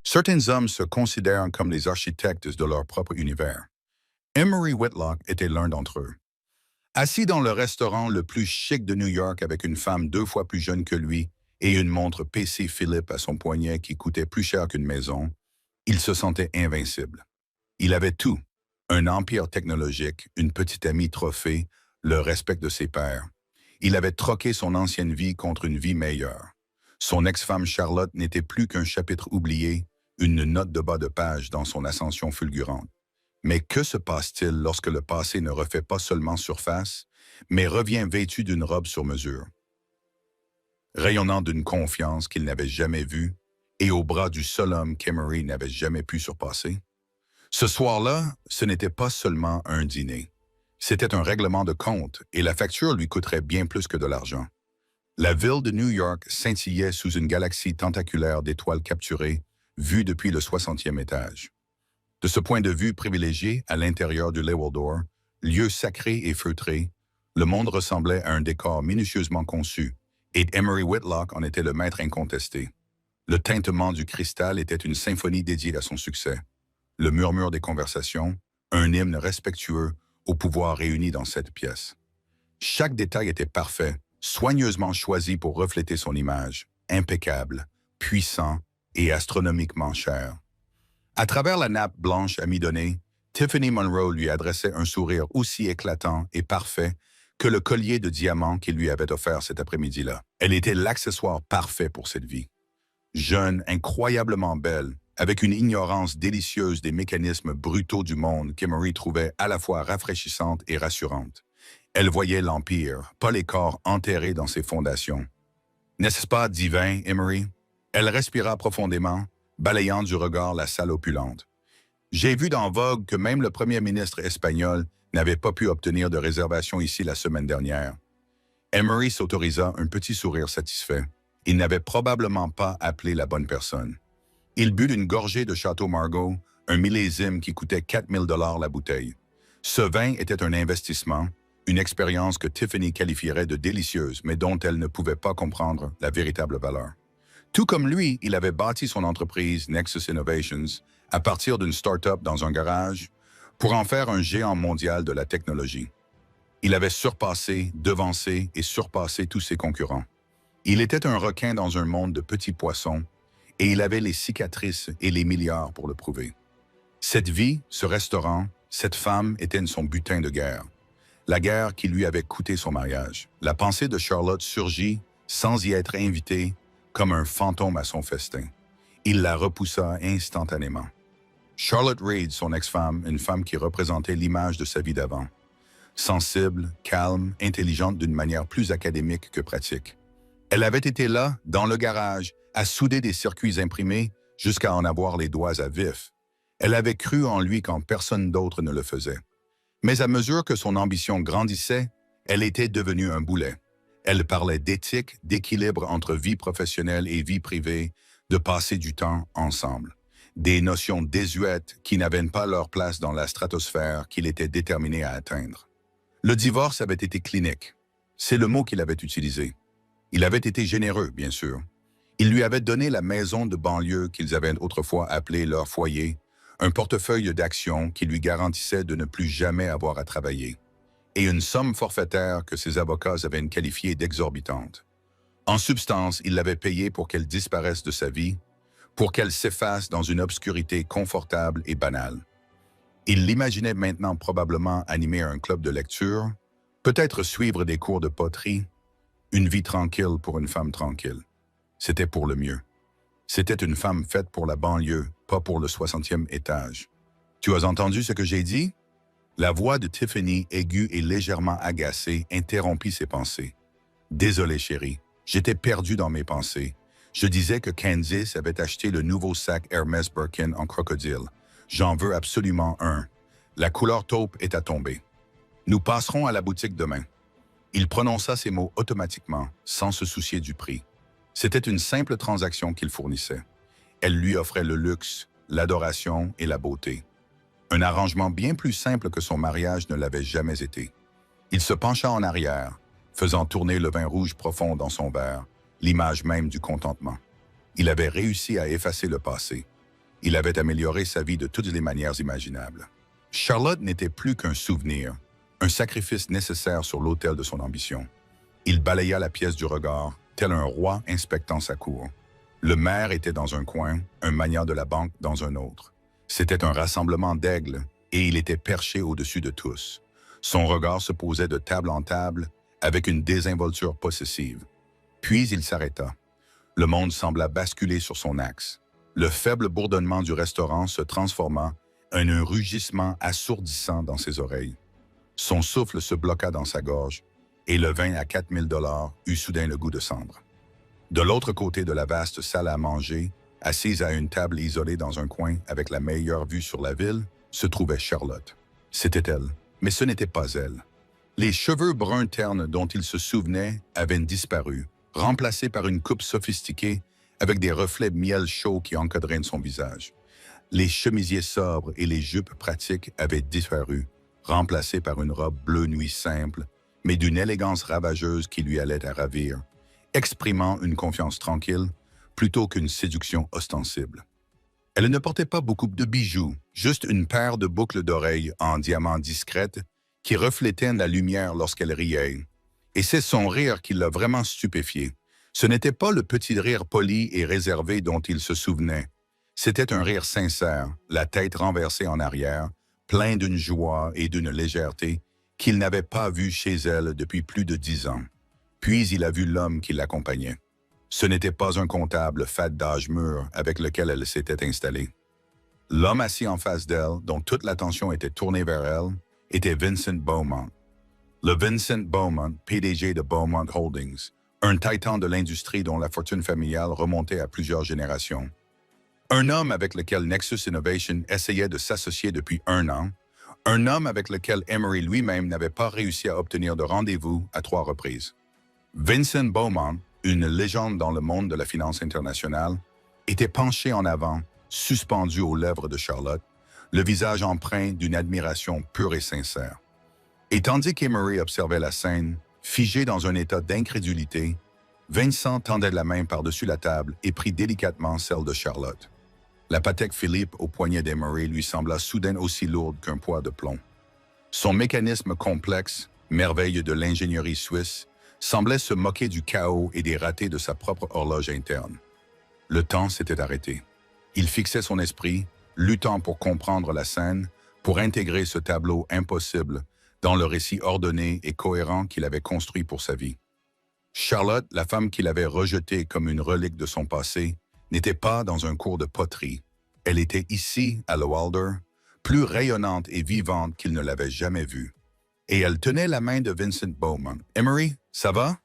Certains hommes se considèrent comme les architectes de leur propre univers. Emery Whitlock était l'un d'entre eux. Assis dans le restaurant le plus chic de New York avec une femme 2 fois plus jeune que lui et une montre PC Philippe à son poignet qui coûtait plus cher qu'une maison, il se sentait invincible. Il avait tout: un empire technologique, une petite amie trophée, le respect de ses pairs. Il avait troqué son ancienne vie contre une vie meilleure. Son ex-femme Charlotte n'était plus qu'un chapitre oublié, une note de bas de page dans son ascension fulgurante. Mais que se passe-t-il lorsque le passé ne refait pas seulement surface, mais revient vêtu d'une robe sur mesure, rayonnant d'une confiance qu'il n'avait jamais vue et au bras du seul homme qu'Emery n'avait jamais pu surpasser? Ce soir-là, ce n'était pas seulement un dîner. C'était un règlement de compte et la facture lui coûterait bien plus que de l'argent. La ville de New York scintillait sous une galaxie tentaculaire d'étoiles capturées, vues depuis le 60e étage. De ce point de vue privilégié, à l'intérieur du Level Door, lieu sacré et feutré, le monde ressemblait à un décor minutieusement conçu, et Emery Whitlock en était le maître incontesté. Le tintement du cristal était une symphonie dédiée à son succès. Le murmure des conversations, un hymne respectueux au pouvoir réuni dans cette pièce. Chaque détail était parfait, soigneusement choisi pour refléter son image, impeccable, puissant et astronomiquement cher. À travers la nappe blanche amidonnée, Tiffany Monroe lui adressait un sourire aussi éclatant et parfait que le collier de diamants qu'il lui avait offert cet après-midi-là. Elle était l'accessoire parfait pour cette vie. Jeune, incroyablement belle, avec une ignorance délicieuse des mécanismes brutaux du monde qu'Emery trouvait à la fois rafraîchissante et rassurante. Elle voyait l'Empire, pas les corps enterrés dans ses fondations. N'est-ce pas divin, Emery? Elle respira profondément, balayant du regard la salle opulente. J'ai vu dans Vogue que même le premier ministre espagnol n'avait pas pu obtenir de réservation ici la semaine dernière. Emery s'autorisa un petit sourire satisfait. Il n'avait probablement pas appelé la bonne personne. Il but d'une gorgée de Château Margaux, un millésime qui coûtait 4 000 $ la bouteille. Ce vin était un investissement, une expérience que Tiffany qualifierait de délicieuse, mais dont elle ne pouvait pas comprendre la véritable valeur. Tout comme lui, il avait bâti son entreprise Nexus Innovations à partir d'une start-up dans un garage pour en faire un géant mondial de la technologie. Il avait surpassé, devancé et surpassé tous ses concurrents. Il était un requin dans un monde de petits poissons et il avait les cicatrices et les milliards pour le prouver. Cette vie, ce restaurant, cette femme étaient son butin de guerre. La guerre qui lui avait coûté son mariage. La pensée de Charlotte surgit, sans y être invité, comme un fantôme à son festin. Il la repoussa instantanément. Charlotte Reed, son ex-femme, une femme qui représentait l'image de sa vie d'avant. Sensible, calme, intelligente d'une manière plus académique que pratique. Elle avait été là, dans le garage, à souder des circuits imprimés jusqu'à en avoir les doigts à vif. Elle avait cru en lui quand personne d'autre ne le faisait. Mais à mesure que son ambition grandissait, elle était devenue un boulet. Elle parlait d'éthique, d'équilibre entre vie professionnelle et vie privée, de passer du temps ensemble. Des notions désuètes qui n'avaient pas leur place dans la stratosphère qu'il était déterminé à atteindre. Le divorce avait été clinique. C'est le mot qu'il avait utilisé. Il avait été généreux, bien sûr. Il lui avait donné la maison de banlieue qu'ils avaient autrefois appelée leur foyer, un portefeuille d'actions qui lui garantissait de ne plus jamais avoir à travailler, et une somme forfaitaire que ses avocats avaient qualifiée d'exorbitante. En substance, il l'avait payée pour qu'elle disparaisse de sa vie, pour qu'elle s'efface dans une obscurité confortable et banale. Il l'imaginait maintenant probablement animer un club de lecture, peut-être suivre des cours de poterie, une vie tranquille pour une femme tranquille. C'était pour le mieux. C'était une femme faite pour la banlieue, pas pour le 60e étage. Tu as entendu ce que j'ai dit? La voix de Tiffany, aiguë et légèrement agacée, interrompit ses pensées. Désolé, chérie, j'étais perdu dans mes pensées. Je disais que Candice avait acheté le nouveau sac Hermès Birkin en crocodile. J'en veux absolument un. La couleur taupe est à tomber. Nous passerons à la boutique demain. Il prononça ces mots automatiquement, sans se soucier du prix. C'était une simple transaction qu'il fournissait. Elle lui offrait le luxe, l'adoration et la beauté. Un arrangement bien plus simple que son mariage ne l'avait jamais été. Il se pencha en arrière, faisant tourner le vin rouge profond dans son verre, l'image même du contentement. Il avait réussi à effacer le passé. Il avait amélioré sa vie de toutes les manières imaginables. Charlotte n'était plus qu'un souvenir, un sacrifice nécessaire sur l'autel de son ambition. Il balaya la pièce du regard, tel un roi inspectant sa cour. Le maire était dans un coin, un magnat de la banque dans un autre. C'était un rassemblement d'aigles, et il était perché au-dessus de tous. Son regard se posait de table en table, avec une désinvolture possessive. Puis il s'arrêta. Le monde sembla basculer sur son axe. Le faible bourdonnement du restaurant se transforma en un rugissement assourdissant dans ses oreilles. Son souffle se bloqua dans sa gorge, et le vin à 4 000 $ eut soudain le goût de cendre. De l'autre côté de la vaste salle à manger, assise à une table isolée dans un coin avec la meilleure vue sur la ville, se trouvait Charlotte. C'était elle, mais ce n'était pas elle. Les cheveux bruns ternes dont il se souvenait avaient disparu, remplacés par une coupe sophistiquée avec des reflets miel chaud qui encadraient son visage. Les chemisiers sobres et les jupes pratiques avaient disparu, remplacés par une robe bleu nuit simple, mais d'une élégance ravageuse qui lui allait à ravir, exprimant une confiance tranquille plutôt qu'une séduction ostensible. Elle ne portait pas beaucoup de bijoux, juste une paire de boucles d'oreilles en diamants discrètes qui reflétaient la lumière lorsqu'elle riait. Et c'est son rire qui l'a vraiment stupéfié. Ce n'était pas le petit rire poli et réservé dont il se souvenait. C'était un rire sincère, la tête renversée en arrière, plein d'une joie et d'une légèreté qu'il n'avait pas vue chez elle depuis plus de 10 ans. Puis il a vu l'homme qui l'accompagnait. Ce n'était pas un comptable fat d'âge mûr avec lequel elle s'était installée. L'homme assis en face d'elle, dont toute l'attention était tournée vers elle, était Vincent Beaumont. Le Vincent Beaumont, PDG de Beaumont Holdings, un titan de l'industrie dont la fortune familiale remontait à plusieurs générations. Un homme avec lequel Nexus Innovation essayait de s'associer depuis 1 an, un homme avec lequel Emery lui-même n'avait pas réussi à obtenir de rendez-vous à 3 reprises. Vincent Beaumont, une légende dans le monde de la finance internationale, était penché en avant, suspendu aux lèvres de Charlotte, le visage empreint d'une admiration pure et sincère. Et tandis qu'Emery observait la scène, figé dans un état d'incrédulité, Vincent tendait la main par-dessus la table et prit délicatement celle de Charlotte. La Patek Philippe au poignet d'Emery lui sembla soudain aussi lourde qu'un poids de plomb. Son mécanisme complexe, merveille de l'ingénierie suisse, semblait se moquer du chaos et des ratés de sa propre horloge interne. Le temps s'était arrêté. Il fixait son esprit, luttant pour comprendre la scène, pour intégrer ce tableau impossible dans le récit ordonné et cohérent qu'il avait construit pour sa vie. Charlotte, la femme qu'il avait rejetée comme une relique de son passé, n'était pas dans un cours de poterie. Elle était ici, à Le Wilder, plus rayonnante et vivante qu'il ne l'avait jamais vue. Et elle tenait la main de Vincent Beaumont. « Emery, ça va?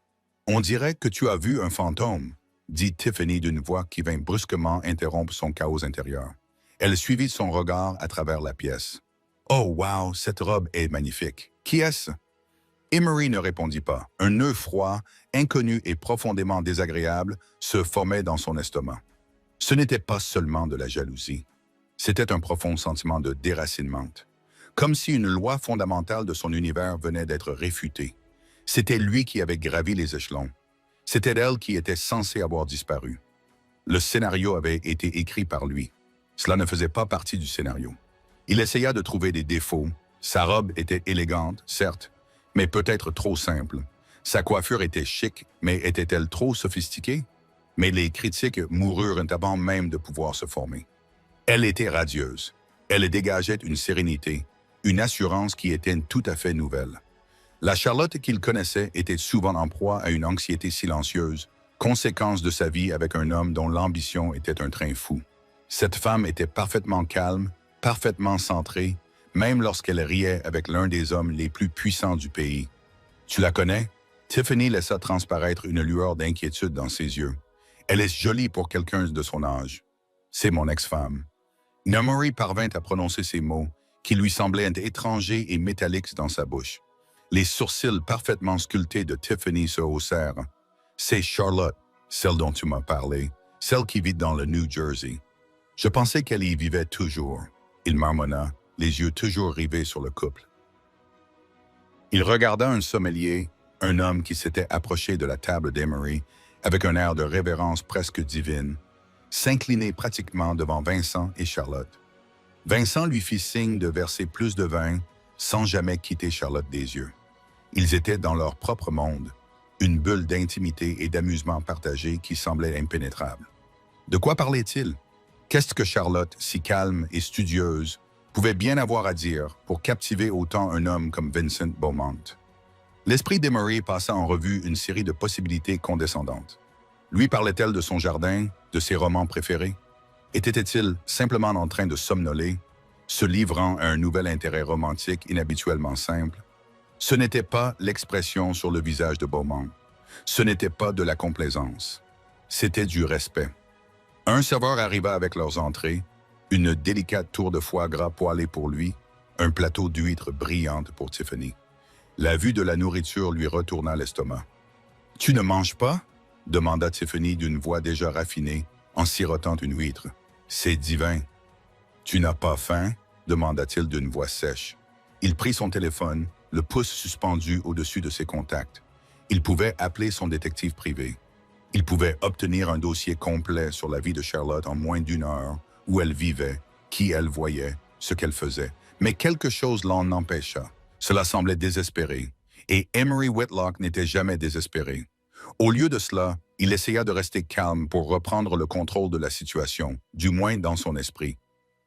On dirait que tu as vu un fantôme », dit Tiffany d'une voix qui vint brusquement interrompre son chaos intérieur. Elle suivit son regard à travers la pièce. « Oh, wow, cette robe est magnifique. Qui est-ce? » Emery ne répondit pas. Un nœud froid, inconnu et profondément désagréable se formait dans son estomac. Ce n'était pas seulement de la jalousie. C'était un profond sentiment de déracinement. Comme si une loi fondamentale de son univers venait d'être réfutée. C'était lui qui avait gravi les échelons. C'était elle qui était censée avoir disparu. Le scénario avait été écrit par lui. Cela ne faisait pas partie du scénario. Il essaya de trouver des défauts. Sa robe était élégante, certes, mais peut-être trop simple. Sa coiffure était chic, mais était-elle trop sophistiquée? Mais les critiques moururent avant même de pouvoir se former. Elle était radieuse. Elle dégageait une sérénité, une assurance qui était tout à fait nouvelle. La Charlotte qu'il connaissait était souvent en proie à une anxiété silencieuse, conséquence de sa vie avec un homme dont l'ambition était un train fou. Cette femme était parfaitement calme, parfaitement centrée, même lorsqu'elle riait avec l'un des hommes les plus puissants du pays. « Tu la connais? » Tiffany laissa transparaître une lueur d'inquiétude dans ses yeux. « Elle est jolie pour quelqu'un de son âge. C'est mon ex-femme. » Emery parvint à prononcer ces mots, qui lui semblaient étrangers et métalliques dans sa bouche. Les sourcils parfaitement sculptés de Tiffany se haussèrent. « C'est Charlotte, celle dont tu m'as parlé, celle qui vit dans le New Jersey. Je pensais qu'elle y vivait toujours. » Il marmonna, les yeux toujours rivés sur le couple. Il regarda un sommelier, un homme qui s'était approché de la table d'Emery avec un air de révérence presque divine. s'incliner pratiquement devant Vincent et Charlotte. Vincent lui fit signe de verser plus de vin sans jamais quitter Charlotte des yeux. Ils étaient dans leur propre monde, une bulle d'intimité et d'amusement partagé qui semblait impénétrable. De quoi parlait-il? Qu'est-ce que Charlotte, si calme et studieuse, pouvait bien avoir à dire pour captiver autant un homme comme Vincent Beaumont? L'esprit d'Emery passa en revue une série de possibilités condescendantes. Lui parlait-elle de son jardin, de ses romans préférés? Était-il simplement en train de somnoler, se livrant à un nouvel intérêt romantique inhabituellement simple? Ce n'était pas l'expression sur le visage de Beaumont. Ce n'était pas de la complaisance. C'était du respect. Un serveur arriva avec leurs entrées, une délicate tour de foie gras poêlée pour lui, un plateau d'huîtres brillantes pour Tiffany. La vue de la nourriture lui retourna l'estomac. « Tu ne manges pas ?» demanda Tiffany d'une voix déjà raffinée, en sirotant une huître. « C'est divin. »« Tu n'as pas faim ?» demanda-t-il d'une voix sèche. Il prit son téléphone, le pouce suspendu au-dessus de ses contacts. Il pouvait appeler son détective privé. Il pouvait obtenir un dossier complet sur la vie de Charlotte en moins d'une heure, où elle vivait, qui elle voyait, ce qu'elle faisait. Mais quelque chose l'en empêcha. Cela semblait désespéré. Et Emery Whitlock n'était jamais désespéré. Au lieu de cela, il essaya de rester calme pour reprendre le contrôle de la situation, du moins dans son esprit.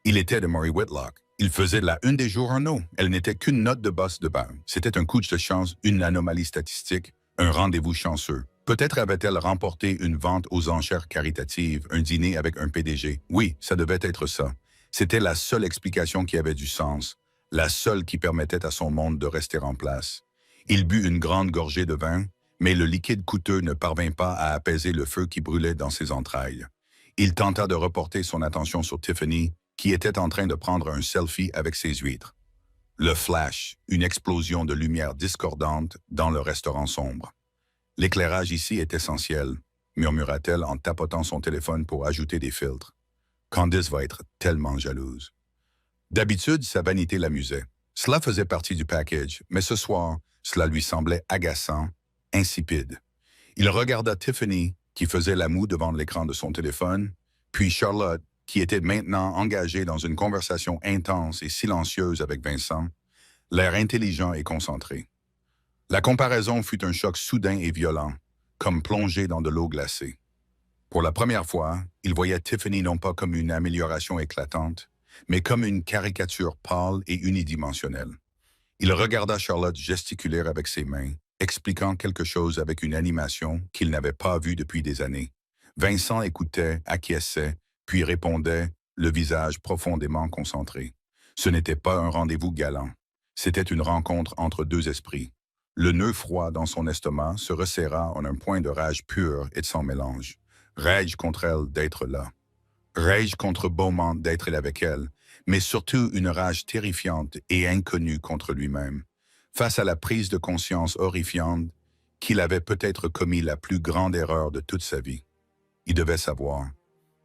Il était Emery Whitlock. Il faisait la une des journaux. Elle n'était qu'une note de boss de bas. C'était un coup de chance, une anomalie statistique, un rendez-vous chanceux. Peut-être avait-elle remporté une vente aux enchères caritatives, un dîner avec un PDG. Oui, ça devait être ça. C'était la seule explication qui avait du sens, la seule qui permettait à son monde de rester en place. Il but une grande gorgée de vin, mais le liquide coûteux ne parvint pas à apaiser le feu qui brûlait dans ses entrailles. Il tenta de reporter son attention sur Tiffany, qui était en train de prendre un selfie avec ses huîtres. Le flash, une explosion de lumière discordante dans le restaurant sombre. « L'éclairage ici est essentiel », murmura-t-elle en tapotant son téléphone pour ajouter des filtres. Candice va être tellement jalouse. D'habitude, sa vanité l'amusait. Cela faisait partie du package, mais ce soir, cela lui semblait agaçant, insipide. Il regarda Tiffany, qui faisait la moue devant l'écran de son téléphone, puis Charlotte, qui était maintenant engagée dans une conversation intense et silencieuse avec Vincent, l'air intelligent et concentré. La comparaison fut un choc soudain et violent, comme plongé dans de l'eau glacée. Pour la première fois, il voyait Tiffany non pas comme une amélioration éclatante, mais comme une caricature pâle et unidimensionnelle. Il regarda Charlotte gesticuler avec ses mains, expliquant quelque chose avec une animation qu'il n'avait pas vue depuis des années. Vincent écoutait, acquiesçait, puis répondait, le visage profondément concentré. Ce n'était pas un rendez-vous galant. C'était une rencontre entre deux esprits. Le nœud froid dans son estomac se resserra en un point de rage pure et de sans mélange. Rage contre elle d'être là. Rage contre Beaumont d'être avec elle, mais surtout une rage terrifiante et inconnue contre lui-même, face à la prise de conscience horrifiante qu'il avait peut-être commis la plus grande erreur de toute sa vie. Il devait savoir.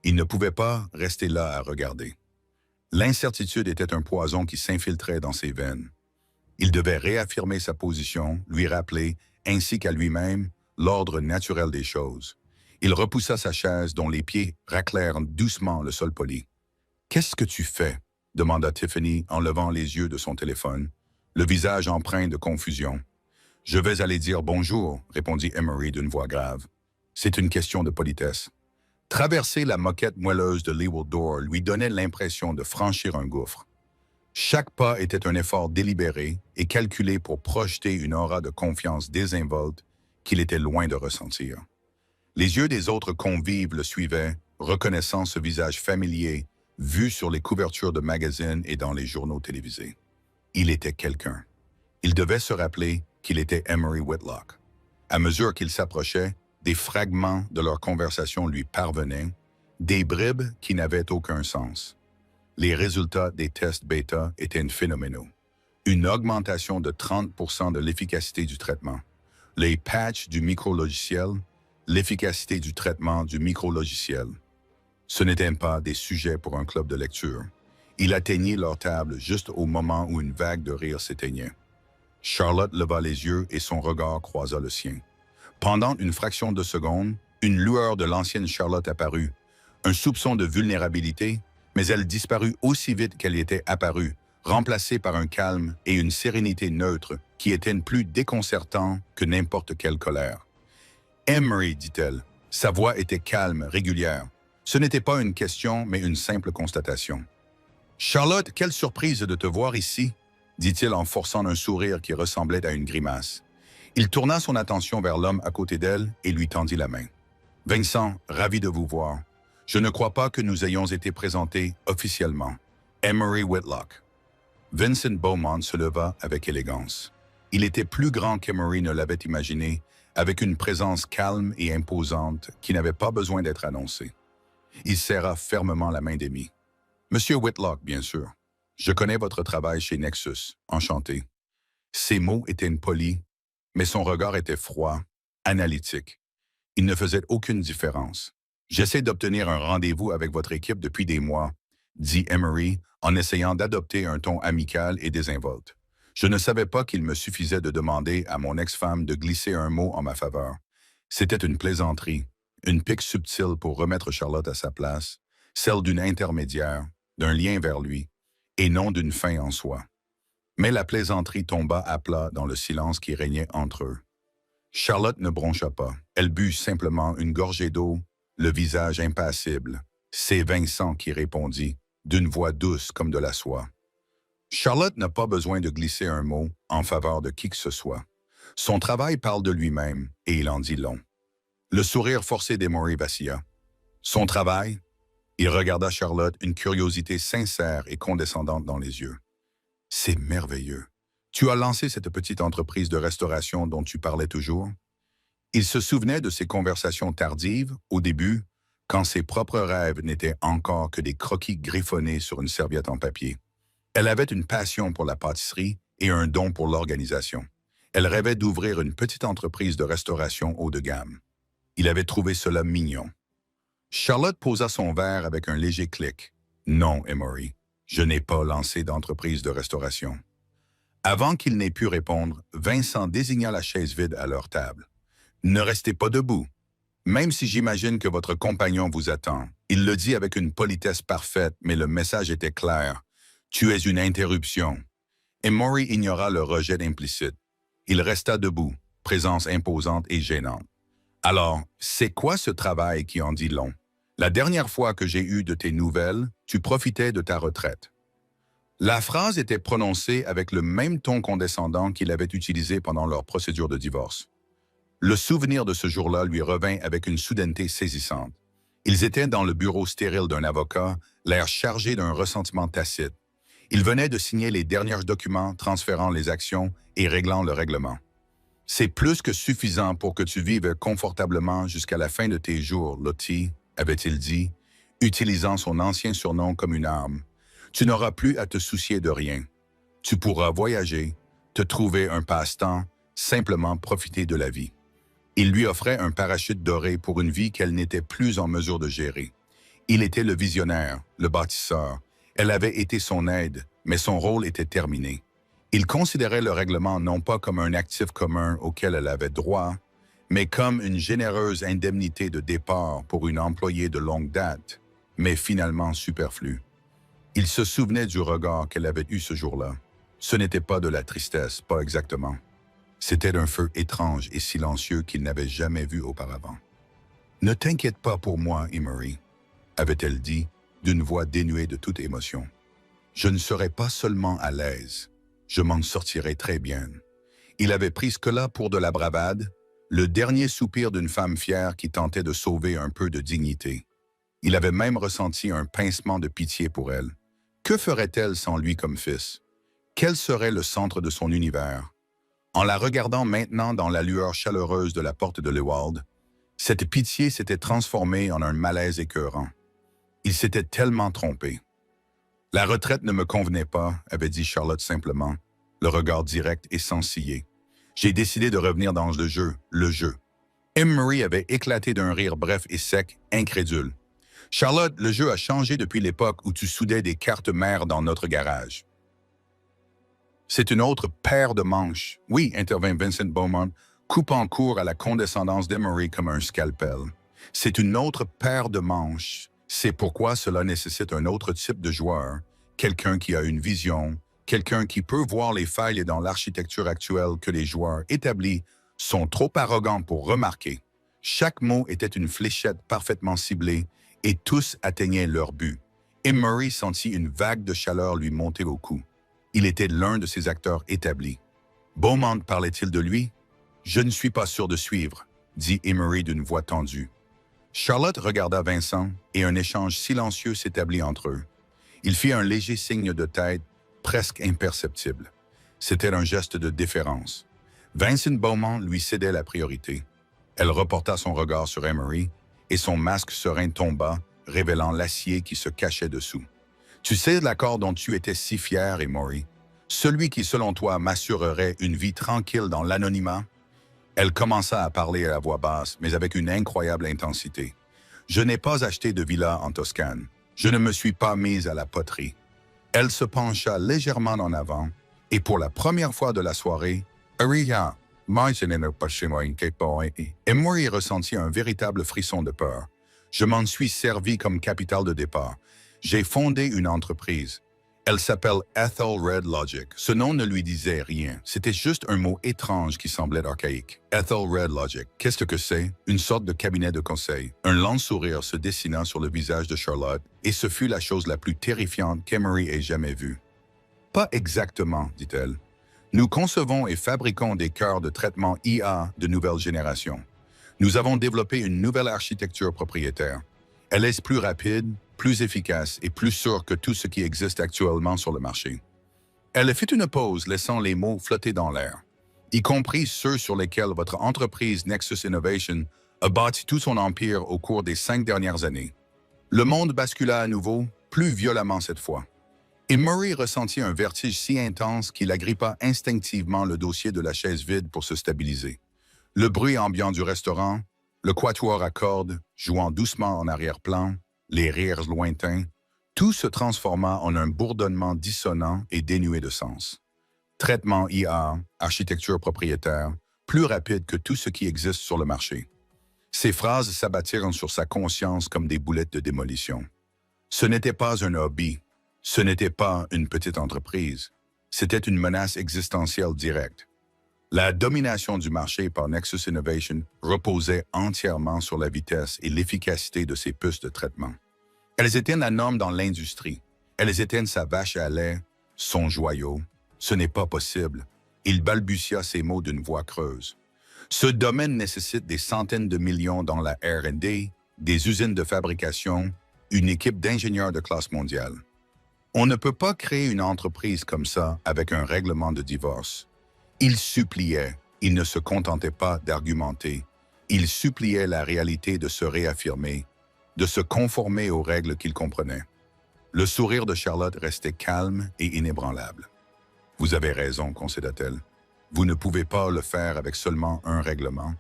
Il ne pouvait pas rester là à regarder. L'incertitude était un poison qui s'infiltrait dans ses veines. Il devait réaffirmer sa position, lui rappeler, ainsi qu'à lui-même, l'ordre naturel des choses. Il repoussa sa chaise dont les pieds raclèrent doucement le sol poli. « Qu'est-ce que tu fais ?» demanda Tiffany en levant les yeux de son téléphone, le visage empreint de confusion. « Je vais aller dire bonjour », répondit Emery d'une voix grave. « C'est une question de politesse. » Traverser la moquette moelleuse de Leeward Door lui donnait l'impression de franchir un gouffre. Chaque pas était un effort délibéré et calculé pour projeter une aura de confiance désinvolte qu'il était loin de ressentir. Les yeux des autres convives le suivaient, reconnaissant ce visage familier, vu sur les couvertures de magazines et dans les journaux télévisés. Il était quelqu'un. Il devait se rappeler qu'il était Emery Whitlock. À mesure qu'il s'approchait, des fragments de leur conversation lui parvenaient, des bribes qui n'avaient aucun sens. Les résultats des tests bêta étaient phénoménaux. Une augmentation de 30% de l'efficacité du traitement. Les patchs du micro-logiciel, l'efficacité du traitement du micro-logiciel. Ce n'étaient pas des sujets pour un club de lecture. Il atteignit leur table juste au moment où une vague de rire s'éteignait. Charlotte leva les yeux et son regard croisa le sien. Pendant une fraction de seconde, une lueur de l'ancienne Charlotte apparut, un soupçon de vulnérabilité, mais elle disparut aussi vite qu'elle y était apparue, remplacée par un calme et une sérénité neutre qui étaient plus déconcertants que n'importe quelle colère. « Emery, dit-elle. Sa voix était calme, régulière. Ce n'était pas une question, mais une simple constatation. « Charlotte, quelle surprise de te voir ici, dit-il en forçant un sourire qui ressemblait à une grimace. Il tourna son attention vers l'homme à côté d'elle et lui tendit la main. « Vincent, ravi de vous voir. Je ne crois pas que nous ayons été présentés officiellement. Emery Whitlock. » Vincent Beaumont se leva avec élégance. Il était plus grand qu'Emery ne l'avait imaginé, avec une présence calme et imposante qui n'avait pas besoin d'être annoncée. Il serra fermement la main d'Amy. « Monsieur Whitlock, bien sûr. Je connais votre travail chez Nexus. Enchanté. » Ses mots étaient polis, mais son regard était froid, analytique. Il ne faisait aucune différence. « J'essaie d'obtenir un rendez-vous avec votre équipe depuis des mois, » dit Emery en essayant d'adopter un ton amical et désinvolte. Je ne savais pas qu'il me suffisait de demander à mon ex-femme de glisser un mot en ma faveur. C'était une plaisanterie, une pique subtile pour remettre Charlotte à sa place, celle d'une intermédiaire, d'un lien vers lui, et non d'une fin en soi. Mais la plaisanterie tomba à plat dans le silence qui régnait entre eux. Charlotte ne broncha pas. Elle but simplement une gorgée d'eau, le visage impassible. C'est Vincent qui répondit, d'une voix douce comme de la soie. Charlotte n'a pas besoin de glisser un mot en faveur de qui que ce soit. Son travail parle de lui-même et il en dit long. Le sourire forcé d'Emery vacilla. Son travail? Il regarda Charlotte, une curiosité sincère et condescendante dans les yeux. C'est merveilleux. Tu as lancé cette petite entreprise de restauration dont tu parlais toujours? Il se souvenait de ses conversations tardives, au début, quand ses propres rêves n'étaient encore que des croquis griffonnés sur une serviette en papier. Elle avait une passion pour la pâtisserie et un don pour l'organisation. Elle rêvait d'ouvrir une petite entreprise de restauration haut de gamme. Il avait trouvé cela mignon. Charlotte posa son verre avec un léger clic. « Non, Emery, je n'ai pas lancé d'entreprise de restauration. » Avant qu'il n'ait pu répondre, Vincent désigna la chaise vide à leur table. « Ne restez pas debout. Même si j'imagine que votre compagnon vous attend. » Il le dit avec une politesse parfaite, mais le message était clair. « Tu es une interruption. » Emery ignora le rejet implicite. Il resta debout, présence imposante et gênante. « Alors, c'est quoi ce travail qui en dit long? La dernière fois que j'ai eu de tes nouvelles, tu profitais de ta retraite. » La phrase était prononcée avec le même ton condescendant qu'il avait utilisé pendant leur procédure de divorce. Le souvenir de ce jour-là lui revint avec une soudaineté saisissante. Ils étaient dans le bureau stérile d'un avocat, l'air chargé d'un ressentiment tacite. Il venait de signer les derniers documents transférant les actions et réglant le règlement. « C'est plus que suffisant pour que tu vives confortablement jusqu'à la fin de tes jours, Lottie, » avait-il dit, utilisant son ancien surnom comme une arme. « Tu n'auras plus à te soucier de rien. Tu pourras voyager, te trouver un passe-temps, simplement profiter de la vie. » Il lui offrait un parachute doré pour une vie qu'elle n'était plus en mesure de gérer. Il était le visionnaire, le bâtisseur. Elle avait été son aide, mais son rôle était terminé. Il considérait le règlement non pas comme un actif commun auquel elle avait droit, mais comme une généreuse indemnité de départ pour une employée de longue date, mais finalement superflue. Il se souvenait du regard qu'elle avait eu ce jour-là. Ce n'était pas de la tristesse, pas exactement. C'était un feu étrange et silencieux qu'il n'avait jamais vu auparavant. « Ne t'inquiète pas pour moi, Emery, » avait-elle dit, d'une voix dénuée de toute émotion. « Je ne serai pas seulement à l'aise. Je m'en sortirai très bien. » Il avait pris ce là pour de la bravade, le dernier soupir d'une femme fière qui tentait de sauver un peu de dignité. Il avait même ressenti un pincement de pitié pour elle. Que ferait-elle sans lui comme fils? Quel serait le centre de son univers? En la regardant maintenant dans la lueur chaleureuse de la porte de l'Ewald, cette pitié s'était transformée en un malaise écœurant. Il s'était tellement trompé. « La retraite ne me convenait pas, » avait dit Charlotte simplement, le regard direct et sans ciller. « J'ai décidé de revenir dans le jeu, le jeu. » Emery avait éclaté d'un rire bref et sec, incrédule. « Charlotte, le jeu a changé depuis l'époque où tu soudais des cartes mères dans notre garage. » « C'est une autre paire de manches. »« Oui, » intervint Vincent Beaumont, coupant court à la condescendance d'Emery comme un scalpel. « C'est une autre paire de manches. C'est pourquoi cela nécessite un autre type de joueur, quelqu'un qui a une vision, quelqu'un qui peut voir les failles dans l'architecture actuelle que les joueurs établis sont trop arrogants pour remarquer. Chaque mot était une fléchette parfaitement ciblée et tous atteignaient leur but. Emery sentit une vague de chaleur lui monter au cou. Il était l'un de ces acteurs établis. Beaumont parlait-il de lui? Je ne suis pas sûr de suivre, dit Emery d'une voix tendue. Charlotte regarda Vincent et un échange silencieux s'établit entre eux. Il fit un léger signe de tête, presque imperceptible. C'était un geste de déférence. Vincent Beaumont lui cédait la priorité. Elle reporta son regard sur Emery et son masque serein tomba, révélant l'acier qui se cachait dessous. « Tu sais l'accord dont tu étais si fier, Emery? Celui qui, selon toi, m'assurerait une vie tranquille dans l'anonymat? » Elle commença à parler à voix basse, mais avec une incroyable intensité. « Je n'ai pas acheté de villa en Toscane. Je ne me suis pas mise à la poterie. » Elle se pencha légèrement en avant, et pour la première fois de la soirée, Emery ressentit un véritable frisson de peur. « Je m'en suis servi comme capital de départ. J'ai fondé une entreprise. Elle s'appelle Ethelred Logic. Ce nom ne lui disait rien. C'était juste un mot étrange qui semblait archaïque. Ethelred Logic. Qu'est-ce que c'est? Une sorte de cabinet de conseil. Un lent sourire se dessina sur le visage de Charlotte, et ce fut la chose la plus terrifiante qu'Emery ait jamais vue. Pas exactement, dit-elle. Nous concevons et fabriquons des cœurs de traitement IA de nouvelle génération. Nous avons développé une nouvelle architecture propriétaire. Elle est plus rapide, plus efficace et plus sûre que tout ce qui existe actuellement sur le marché. Elle fit une pause, laissant les mots flotter dans l'air, y compris ceux sur lesquels votre entreprise Nexus Innovation a bâti tout son empire au cours des 5 dernières années. Le monde bascula à nouveau, plus violemment cette fois. Emery ressentit un vertige si intense qu'il agrippa instinctivement le dossier de la chaise vide pour se stabiliser. Le bruit ambiant du restaurant, le quatuor à cordes jouant doucement en arrière-plan, les rires lointains, tout se transforma en un bourdonnement dissonant et dénué de sens. Traitement IA, architecture propriétaire, plus rapide que tout ce qui existe sur le marché. Ces phrases s'abattirent sur sa conscience comme des boulettes de démolition. Ce n'était pas un hobby, ce n'était pas une petite entreprise, c'était une menace existentielle directe. La domination du marché par Nexus Innovation reposait entièrement sur la vitesse et l'efficacité de ses puces de traitement. Elles étaient la norme dans l'industrie. Elles étaient sa vache à lait, son joyau. Ce n'est pas possible. Il balbutia ces mots d'une voix creuse. Ce domaine nécessite des centaines de millions dans la R&D, des usines de fabrication, une équipe d'ingénieurs de classe mondiale. On ne peut pas créer une entreprise comme ça avec un règlement de divorce. Il suppliait, il ne se contentait pas d'argumenter, il suppliait la réalité de se réaffirmer, de se conformer aux règles qu'il comprenait. Le sourire de Charlotte restait calme et inébranlable. « Vous avez raison, concéda-t-elle. Vous ne pouvez pas le faire avec seulement un règlement,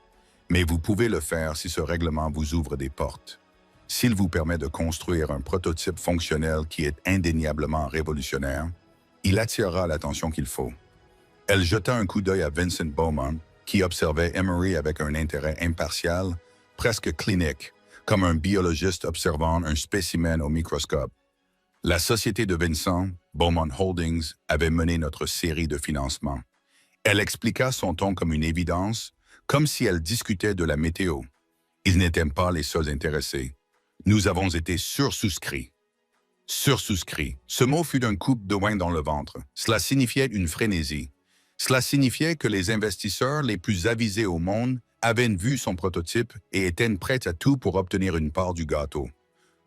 mais vous pouvez le faire si ce règlement vous ouvre des portes. S'il vous permet de construire un prototype fonctionnel qui est indéniablement révolutionnaire, il attirera l'attention qu'il faut. » Elle jeta un coup d'œil à Vincent Beaumont, qui observait Emery avec un intérêt impartial, presque clinique, comme un biologiste observant un spécimen au microscope. La société de Vincent, Beaumont Holdings, avait mené notre série de financement. Elle expliqua son ton comme une évidence, comme si elle discutait de la météo. Ils n'étaient pas les seuls intéressés. Nous avons été sursouscrits. Sursouscrits. Ce mot fut d'un coup de poing dans le ventre. Cela signifiait une frénésie. Cela signifiait que les investisseurs les plus avisés au monde avaient vu son prototype et étaient prêts à tout pour obtenir une part du gâteau.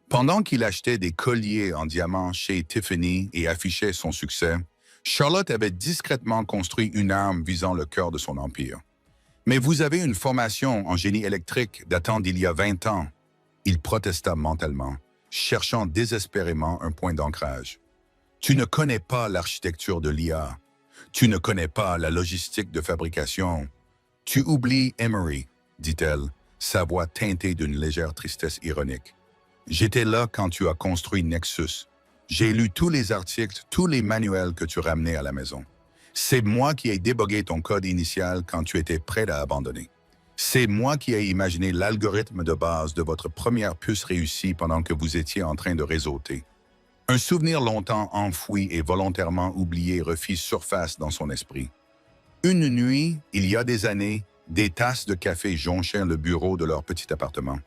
Pendant qu'il achetait des colliers en diamant chez Tiffany et affichait son succès, Charlotte avait discrètement construit une arme visant le cœur de son empire. « Mais vous avez une formation en génie électrique datant d'il y a 20 ans. » Il protesta mentalement, cherchant désespérément un point d'ancrage. « Tu ne connais pas l'architecture de l'IA. Tu ne connais pas la logistique de fabrication. Tu oublies Emery, dit-elle, sa voix teintée d'une légère tristesse ironique. J'étais là quand tu as construit Nexus. J'ai lu tous les articles, tous les manuels que tu ramenais à la maison. C'est moi qui ai débogué ton code initial quand tu étais prêt à abandonner. C'est moi qui ai imaginé l'algorithme de base de votre première puce réussie pendant que vous étiez en train de réseauter. Un souvenir longtemps enfoui et volontairement oublié refit surface dans son esprit. Une nuit, il y a des années, des tasses de café jonchaient le bureau de leur petit appartement.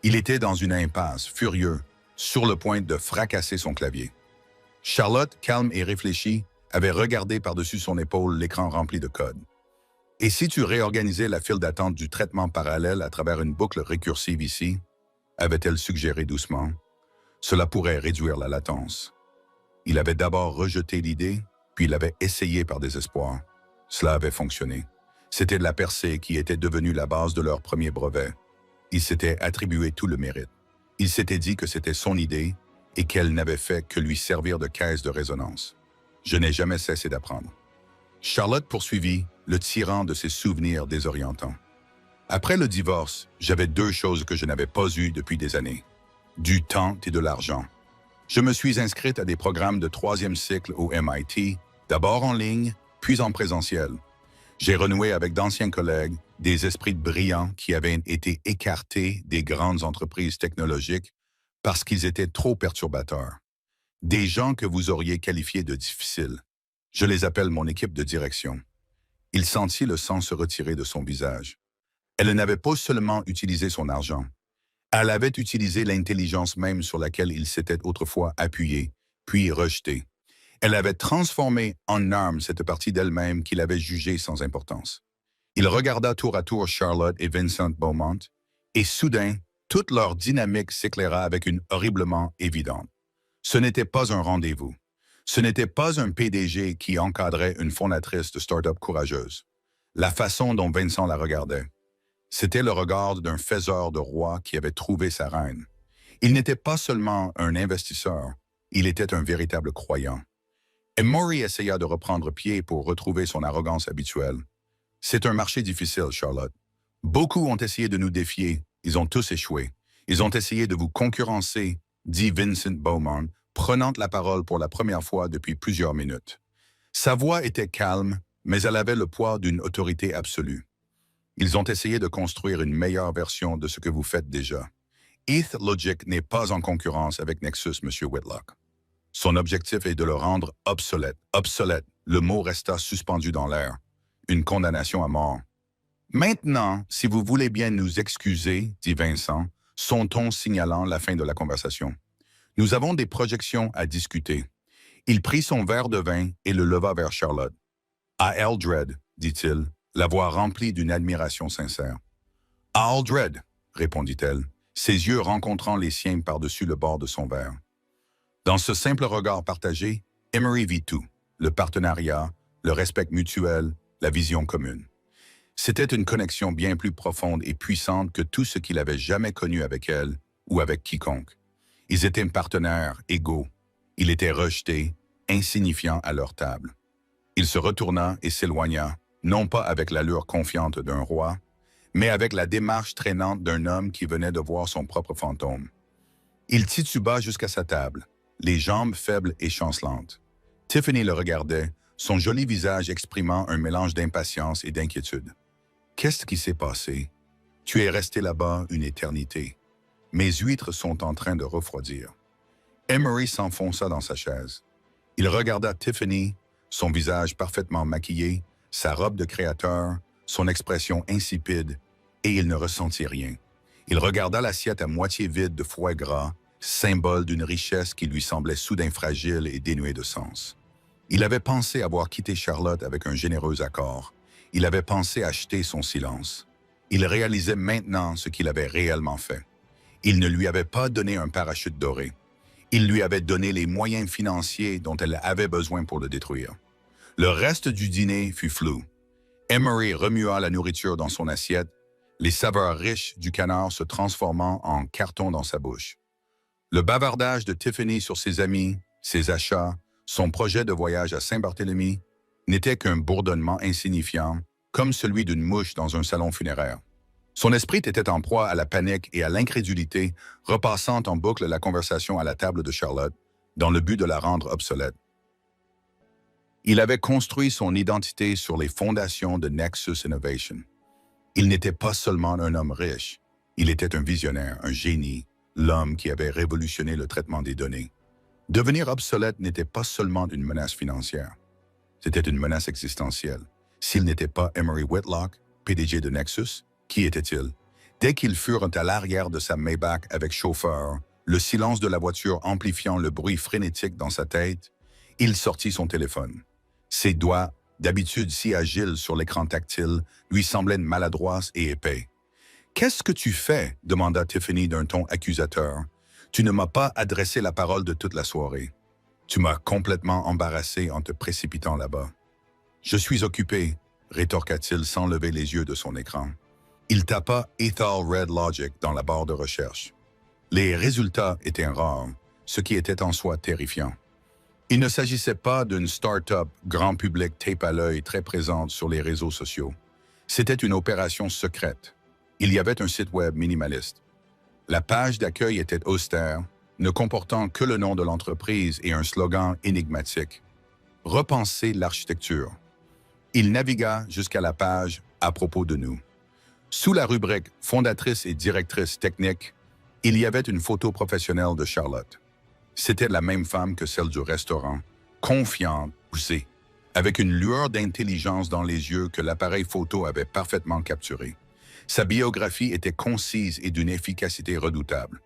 Il était dans une impasse, furieux, sur le point de fracasser son clavier. Charlotte, calme et réfléchie, avait regardé par-dessus son épaule l'écran rempli de code. Et si tu réorganisais la file d'attente du traitement parallèle à travers une boucle récursive ici, avait-elle suggéré doucement, cela pourrait réduire la latence. Il avait d'abord rejeté l'idée, puis il avait essayé par désespoir. Cela avait fonctionné. C'était la percée qui était devenue la base de leur premier brevet. Il s'était attribué tout le mérite. Il s'était dit que c'était son idée et qu'elle n'avait fait que lui servir de caisse de résonance. Je n'ai jamais cessé d'apprendre. Charlotte poursuivit, le tirant de ses souvenirs désorientants. Après le divorce, j'avais deux choses que je n'avais pas eues depuis des années. Du temps et de l'argent. Je me suis inscrite à des programmes de 3e cycle au MIT, d'abord en ligne, puis en présentiel. J'ai renoué avec d'anciens collègues, des esprits brillants qui avaient été écartés des grandes entreprises technologiques parce qu'ils étaient trop perturbateurs. Des gens que vous auriez qualifiés de difficiles. Je les appelle mon équipe de direction. Il sentit le sang se retirer de son visage. Elle n'avait pas seulement utilisé son argent. Elle avait utilisé l'intelligence même sur laquelle il s'était autrefois appuyé, puis rejeté. Elle avait transformé en arme cette partie d'elle-même qu'il avait jugée sans importance. Il regarda tour à tour Charlotte et Vincent Beaumont, et soudain, toute leur dynamique s'éclaira avec une horriblement évidente. Ce n'était pas un rendez-vous. Ce n'était pas un PDG qui encadrait une fondatrice de start-up courageuse. La façon dont Vincent la regardait, c'était le regard d'un faiseur de roi qui avait trouvé sa reine. Il n'était pas seulement un investisseur, il était un véritable croyant. Emory essaya de reprendre pied pour retrouver son arrogance habituelle. « C'est un marché difficile, Charlotte. Beaucoup ont essayé de nous défier, ils ont tous échoué. Ils ont essayé de vous concurrencer, dit Vincent Beaumont, prenant la parole pour la première fois depuis plusieurs minutes. Sa voix était calme, mais elle avait le poids d'une autorité absolue. Ils ont essayé de construire une meilleure version de ce que vous faites déjà. ETH-Logic n'est pas en concurrence avec Nexus, M. Whitlock. Son objectif est de le rendre obsolète. Obsolète, le mot resta suspendu dans l'air. Une condamnation à mort. Maintenant, si vous voulez bien nous excuser, dit Vincent, son ton signalant la fin de la conversation. Nous avons des projections à discuter. Il prit son verre de vin et le leva vers Charlotte. À Eldred, dit-il, la voix remplie d'une admiration sincère. À Eldred, répondit-elle, ses yeux rencontrant les siens par-dessus le bord de son verre. Dans ce simple regard partagé, Emory vit tout, le partenariat, le respect mutuel, la vision commune. C'était une connexion bien plus profonde et puissante que tout ce qu'il avait jamais connu avec elle ou avec quiconque. Ils étaient partenaires égaux. Il était rejeté, insignifiant à leur table. Il se retourna et s'éloigna, non pas avec l'allure confiante d'un roi, mais avec la démarche traînante d'un homme qui venait de voir son propre fantôme. Il tituba jusqu'à sa table, les jambes faibles et chancelantes. Tiffany le regardait, son joli visage exprimant un mélange d'impatience et d'inquiétude. « Qu'est-ce qui s'est passé? Tu es resté là-bas une éternité. Mes huîtres sont en train de refroidir. » Emory s'enfonça dans sa chaise. Il regarda Tiffany, son visage parfaitement maquillé, sa robe de créateur, son expression insipide, et il ne ressentit rien. Il regarda l'assiette à moitié vide de foie gras, symbole d'une richesse qui lui semblait soudain fragile et dénuée de sens. Il avait pensé avoir quitté Charlotte avec un généreux accord. Il avait pensé acheter son silence. Il réalisait maintenant ce qu'il avait réellement fait. Il ne lui avait pas donné un parachute doré. Il lui avait donné les moyens financiers dont elle avait besoin pour le détruire. Le reste du dîner fut flou. Emory remua la nourriture dans son assiette, les saveurs riches du canard se transformant en carton dans sa bouche. Le bavardage de Tiffany sur ses amis, ses achats, son projet de voyage à Saint-Barthélemy n'était qu'un bourdonnement insignifiant, comme celui d'une mouche dans un salon funéraire. Son esprit était en proie à la panique et à l'incrédulité, repassant en boucle la conversation à la table de Charlotte, dans le but de la rendre obsolète. Il avait construit son identité sur les fondations de Nexus Innovation. Il n'était pas seulement un homme riche, il était un visionnaire, un génie, l'homme qui avait révolutionné le traitement des données. Devenir obsolète n'était pas seulement une menace financière, c'était une menace existentielle. S'il n'était pas Emery Whitlock, PDG de Nexus, qui était-il? Dès qu'ils furent à l'arrière de sa Maybach avec chauffeur, le silence de la voiture amplifiant le bruit frénétique dans sa tête, il sortit son téléphone. Ses doigts, d'habitude si agiles sur l'écran tactile, lui semblaient maladroits et épais. « Qu'est-ce que tu fais ?» demanda Tiffany d'un ton accusateur. « Tu ne m'as pas adressé la parole de toute la soirée. Tu m'as complètement embarrassé en te précipitant là-bas. »« Je suis occupé, » rétorqua-t-il sans lever les yeux de son écran. Il tapa Ethel Red Logic dans la barre de recherche. Les résultats étaient rares, ce qui était en soi terrifiant. Il ne s'agissait pas d'une start-up grand public tape à l'œil très présente sur les réseaux sociaux. C'était une opération secrète. Il y avait un site web minimaliste. La page d'accueil était austère, ne comportant que le nom de l'entreprise et un slogan énigmatique. « Repenser l'architecture ». Il navigua jusqu'à la page « À propos de nous ». Sous la rubrique « Fondatrice et directrice technique », il y avait une photo professionnelle de Charlotte. C'était la même femme que celle du restaurant, confiante, poussée, avec une lueur d'intelligence dans les yeux que l'appareil photo avait parfaitement capturée. Sa biographie était concise et d'une efficacité redoutable.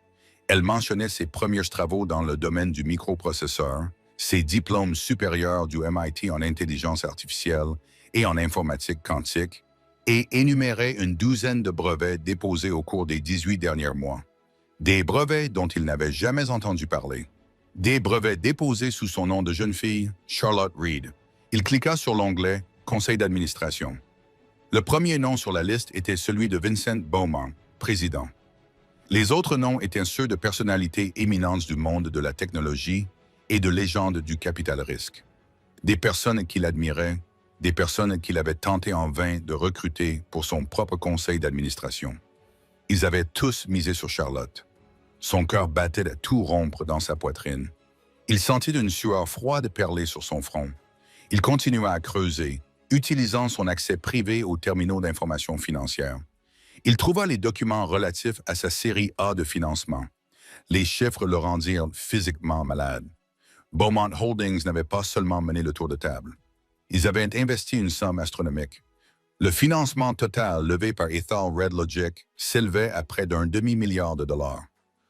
Elle mentionnait ses premiers travaux dans le domaine du microprocesseur, ses diplômes supérieurs du MIT en intelligence artificielle et en informatique quantique, et énumérait une douzaine de brevets déposés au cours des 18 derniers mois. Des brevets dont il n'avait jamais entendu parler. Des brevets déposés sous son nom de jeune fille, Charlotte Reed. Il cliqua sur l'onglet « Conseil d'administration ». Le premier nom sur la liste était celui de Vincent Beaumont, président. Les autres noms étaient ceux de personnalités éminentes du monde de la technologie et de légendes du capital risque. Des personnes qu'il admirait, des personnes qu'il avait tenté en vain de recruter pour son propre conseil d'administration. Ils avaient tous misé sur Charlotte. Son cœur battait à tout rompre dans sa poitrine. Il sentit une sueur froide perler sur son front. Il continua à creuser, utilisant son accès privé aux terminaux d'information financière. Il trouva les documents relatifs à sa série A de financement. Les chiffres le rendirent physiquement malade. Beaumont Holdings n'avait pas seulement mené le tour de table. Ils avaient investi une somme astronomique. Le financement total levé par Ethel Red Logic s'élevait à près d'un demi-milliard de dollars.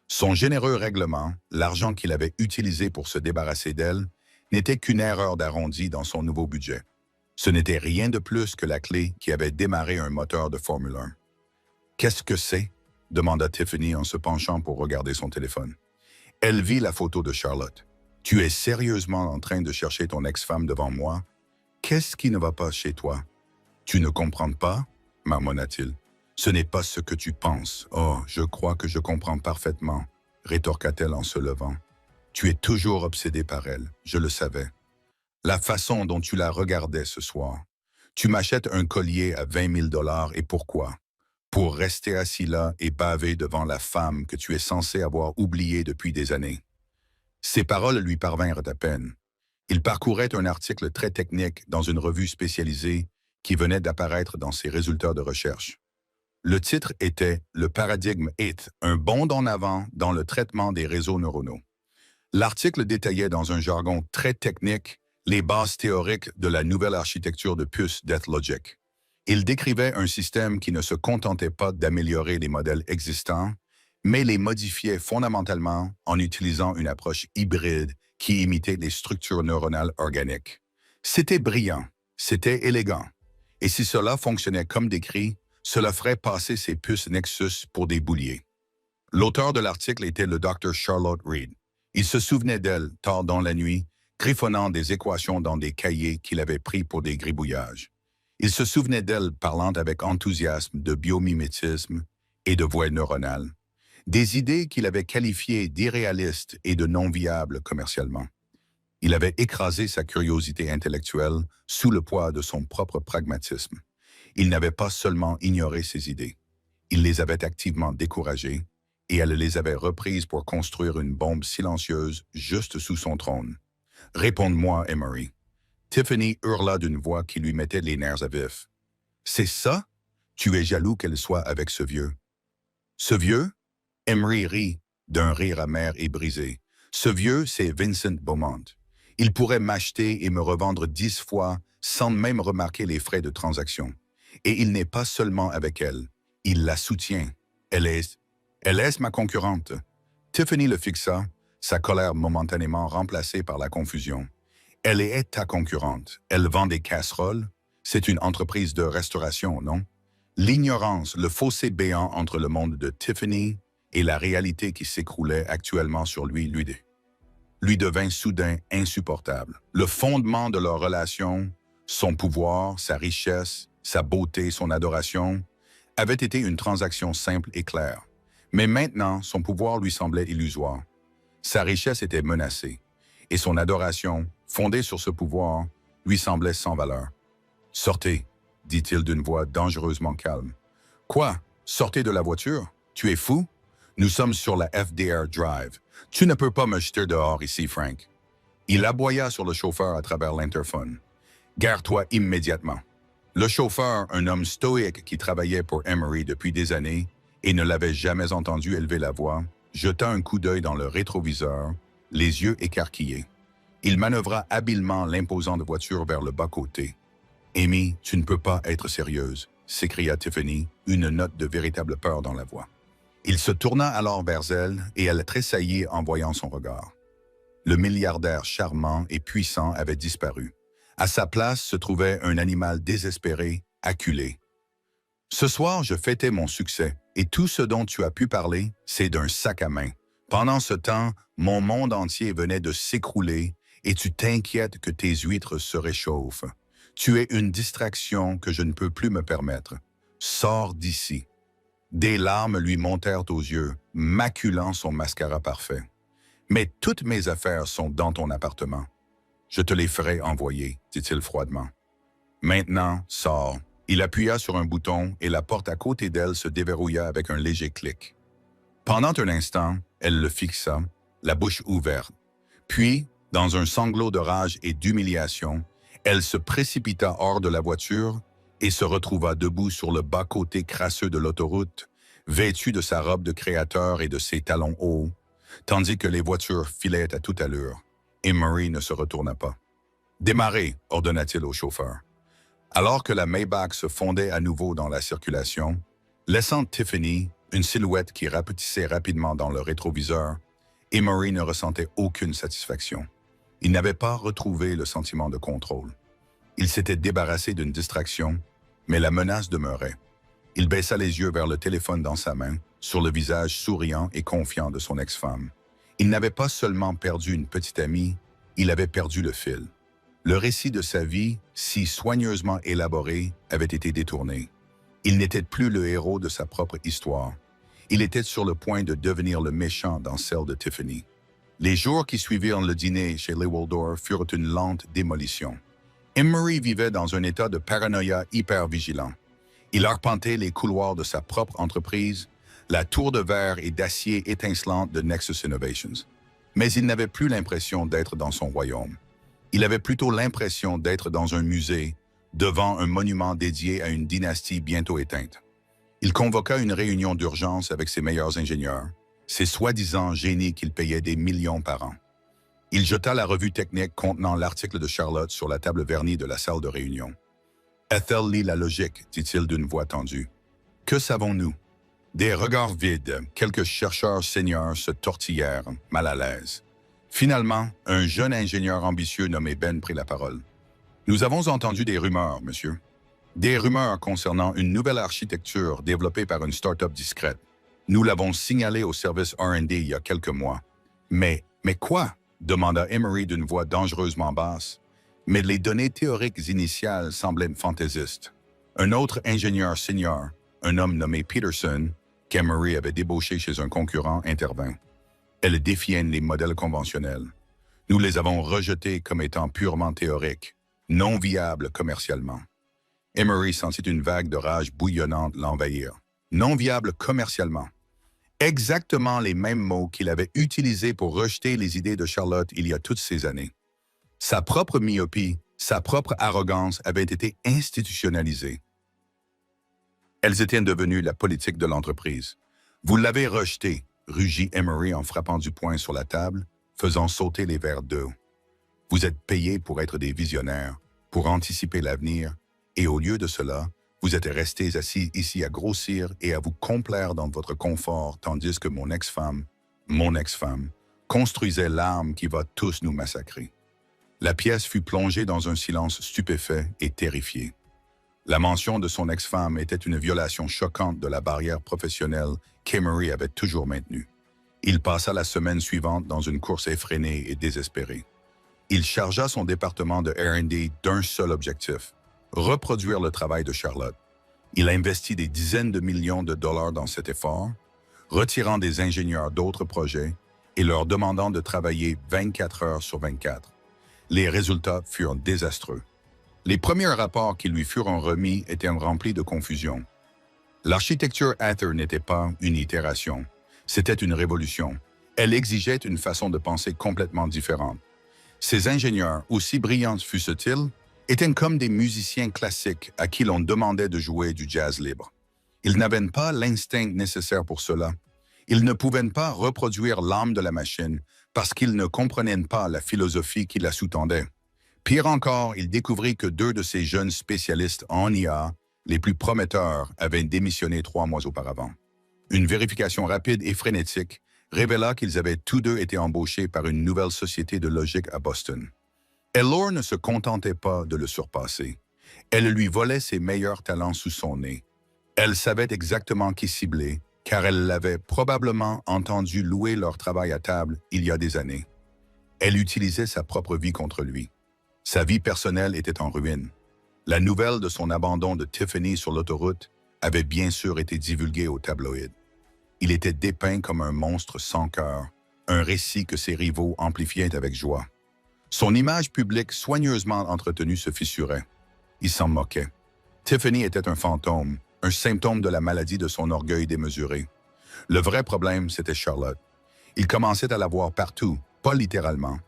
Son généreux règlement, l'argent qu'il avait utilisé pour se débarrasser d'elle, n'était qu'une erreur d'arrondi dans son nouveau budget. Ce n'était rien de plus que la clé qui avait démarré un moteur de Formule 1. « Qu'est-ce que c'est ?» demanda Tiffany en se penchant pour regarder son téléphone. Elle vit la photo de Charlotte. « Tu es sérieusement en train de chercher ton ex-femme devant moi? Qu'est-ce qui ne va pas chez toi? »« Tu ne comprends pas ?» marmonna-t-il. « Ce n'est pas ce que tu penses. Oh, je crois que je comprends parfaitement, » rétorqua-t-elle en se levant. « Tu es toujours obsédé par elle, je le savais. La façon dont tu la regardais ce soir. Tu m'achètes un collier à 20 000 $ et pourquoi? Pour rester assis là et baver devant la femme que tu es censé avoir oubliée depuis des années. » Ces paroles lui parvinrent à peine. Il parcourait un article très technique dans une revue spécialisée qui venait d'apparaître dans ses résultats de recherche. Le titre était « Le paradigme 8, un bond en avant dans le traitement des réseaux neuronaux ». L'article détaillait dans un jargon très technique les bases théoriques de la nouvelle architecture de puces DeathLogic. Il décrivait un système qui ne se contentait pas d'améliorer les modèles existants, mais les modifiait fondamentalement en utilisant une approche hybride qui imitait les structures neuronales organiques. C'était brillant, c'était élégant, et si cela fonctionnait comme décrit, cela ferait passer ces puces Nexus pour des bouliers. L'auteur de l'article était le Dr. Charlotte Reed. Il se souvenait d'elle, tard dans la nuit, griffonnant des équations dans des cahiers qu'il avait pris pour des gribouillages. Il se souvenait d'elle parlant avec enthousiasme de biomimétisme et de voies neuronales, des idées qu'il avait qualifiées d'irréalistes et de non viables commercialement. Il avait écrasé sa curiosité intellectuelle sous le poids de son propre pragmatisme. Il n'avait pas seulement ignoré ses idées, il les avait activement découragées et elle les avait reprises pour construire une bombe silencieuse juste sous son trône. « Réponds-moi, Emery. » Tiffany hurla d'une voix qui lui mettait les nerfs à vif. « C'est ça? Tu es jaloux qu'elle soit avec ce vieux. Ce vieux? Emery rit d'un rire amer et brisé. Ce vieux, c'est Vincent Beaumont. Il pourrait m'acheter et me revendre 10 fois sans même remarquer les frais de transaction. Et il n'est pas seulement avec elle, il la soutient. Elle est ma concurrente. Tiffany le fixa, sa colère momentanément remplacée par la confusion. Elle est ta concurrente. Elle vend des casseroles. C'est une entreprise de restauration, non? L'ignorance, le fossé béant entre le monde de Tiffany et la réalité qui s'écroulait actuellement sur lui devint soudain insupportable. Le fondement de leur relation, son pouvoir, sa richesse, sa beauté, son adoration, avait été une transaction simple et claire. Mais maintenant, son pouvoir lui semblait illusoire. Sa richesse était menacée, et son adoration, fondée sur ce pouvoir, lui semblait sans valeur. « Sortez », dit-il d'une voix dangereusement calme. « Quoi? Sortez de la voiture? Tu es fou? Nous sommes sur la FDR Drive. Tu ne peux pas me jeter dehors ici, Frank. » Il aboya sur le chauffeur à travers l'interphone. « Gare-toi immédiatement. » Le chauffeur, un homme stoïque qui travaillait pour Emery depuis des années et ne l'avait jamais entendu élever la voix, jeta un coup d'œil dans le rétroviseur, les yeux écarquillés. Il manœuvra habilement l'imposante voiture vers le bas-côté. « Amy, tu ne peux pas être sérieuse », s'écria Tiffany, une note de véritable peur dans la voix. Il se tourna alors vers elle et elle tressaillit en voyant son regard. Le milliardaire charmant et puissant avait disparu. À sa place se trouvait un animal désespéré, acculé. « Ce soir, je fêtais mon succès, et tout ce dont tu as pu parler, c'est d'un sac à main. Pendant ce temps, mon monde entier venait de s'écrouler, et tu t'inquiètes que tes huîtres se réchauffent. Tu es une distraction que je ne peux plus me permettre. Sors d'ici. » Des larmes lui montèrent aux yeux, maculant son mascara parfait. « Mais toutes mes affaires sont dans ton appartement. Je te les ferai envoyer, dit-il froidement. Maintenant, sors. » Il appuya sur un bouton et la porte à côté d'elle se déverrouilla avec un léger clic. Pendant un instant, elle le fixa, la bouche ouverte. Puis, dans un sanglot de rage et d'humiliation, elle se précipita hors de la voiture et se retrouva debout sur le bas-côté crasseux de l'autoroute, vêtue de sa robe de créateur et de ses talons hauts, tandis que les voitures filaient à toute allure. Emery ne se retourna pas. « Démarrez », ordonna-t-il au chauffeur. Alors que la Maybach se fondait à nouveau dans la circulation, laissant Tiffany, une silhouette qui rapetissait rapidement dans le rétroviseur, Emery ne ressentait aucune satisfaction. Il n'avait pas retrouvé le sentiment de contrôle. Il s'était débarrassé d'une distraction, mais la menace demeurait. Il baissa les yeux vers le téléphone dans sa main, sur le visage souriant et confiant de son ex-femme. Il n'avait pas seulement perdu une petite amie, il avait perdu le fil. Le récit de sa vie, si soigneusement élaboré, avait été détourné. Il n'était plus le héros de sa propre histoire. Il était sur le point de devenir le méchant dans celle de Tiffany. Les jours qui suivirent le dîner chez les Waldorf furent une lente démolition. Emery vivait dans un état de paranoïa hyper-vigilant. Il arpentait les couloirs de sa propre entreprise, la tour de verre et d'acier étincelante de Nexus Innovations. Mais il n'avait plus l'impression d'être dans son royaume. Il avait plutôt l'impression d'être dans un musée, devant un monument dédié à une dynastie bientôt éteinte. Il convoqua une réunion d'urgence avec ses meilleurs ingénieurs, ces soi-disant génies qu'il payait des millions par an. Il jeta la revue technique contenant l'article de Charlotte sur la table vernie de la salle de réunion. « Ethel lit la logique, dit-il d'une voix tendue. « Que savons-nous? » Des regards vides, quelques chercheurs seniors se tortillèrent, mal à l'aise. Finalement, un jeune ingénieur ambitieux nommé Ben prit la parole. « Nous avons entendu des rumeurs, monsieur. Des rumeurs concernant une nouvelle architecture développée par une start-up discrète. Nous l'avons signalée au service R&D il y a quelques mois. Mais quoi? » demanda Emery d'une voix dangereusement basse. Mais les données théoriques initiales semblaient fantaisistes. Un autre ingénieur senior, un homme nommé Peterson, qu'Emery avait débauché chez un concurrent, intervint. Elles défiennent les modèles conventionnels. Nous les avons rejetés comme étant purement théoriques, non viables commercialement. Emery sentit une vague de rage bouillonnante l'envahir. Non viables commercialement. Exactement les mêmes mots qu'il avait utilisés pour rejeter les idées de Charlotte il y a toutes ces années. Sa propre myopie, sa propre arrogance avaient été institutionnalisées. Elles étaient devenues la politique de l'entreprise. Vous l'avez rejeté, rugit Emery en frappant du poing sur la table, faisant sauter les verres d'eau. Vous êtes payés pour être des visionnaires, pour anticiper l'avenir, et au lieu de cela, vous êtes restés assis ici à grossir et à vous complaire dans votre confort, tandis que mon ex-femme, construisait l'arme qui va tous nous massacrer. La pièce fut plongée dans un silence stupéfait et terrifié. La mention de son ex-femme était une violation choquante de la barrière professionnelle qu'Emery avait toujours maintenue. Il passa la semaine suivante dans une course effrénée et désespérée. Il chargea son département de R&D d'un seul objectif, reproduire le travail de Charlotte. Il a investi des dizaines de millions de dollars dans cet effort, retirant des ingénieurs d'autres projets et leur demandant de travailler 24 heures sur 24. Les résultats furent désastreux. Les premiers rapports qui lui furent remis étaient remplis de confusion. L'architecture Ather n'était pas une itération, c'était une révolution. Elle exigeait une façon de penser complètement différente. Ces ingénieurs, aussi brillants fussent-ils, étaient comme des musiciens classiques à qui l'on demandait de jouer du jazz libre. Ils n'avaient pas l'instinct nécessaire pour cela. Ils ne pouvaient pas reproduire l'âme de la machine parce qu'ils ne comprenaient pas la philosophie qui la sous-tendait. Pire encore, il découvrit que 2 de ces jeunes spécialistes en IA, les plus prometteurs, avaient démissionné 3 mois auparavant. Une vérification rapide et frénétique révéla qu'ils avaient tous 2 été embauchés par une nouvelle société de logique à Boston. Elor ne se contentait pas de le surpasser. Elle lui volait ses meilleurs talents sous son nez. Elle savait exactement qui cibler, car elle l'avait probablement entendu louer leur travail à table il y a des années. Elle utilisait sa propre vie contre lui. Sa vie personnelle était en ruine. La nouvelle de son abandon de Tiffany sur l'autoroute avait bien sûr été divulguée aux tabloïds. Il était dépeint comme un monstre sans cœur, un récit que ses rivaux amplifiaient avec joie. Son image publique soigneusement entretenue se fissurait. Il s'en moquait. Tiffany était un fantôme, un symptôme de la maladie de son orgueil démesuré. Le vrai problème, c'était Charlotte. Il commençait à la voir partout, pas littéralement,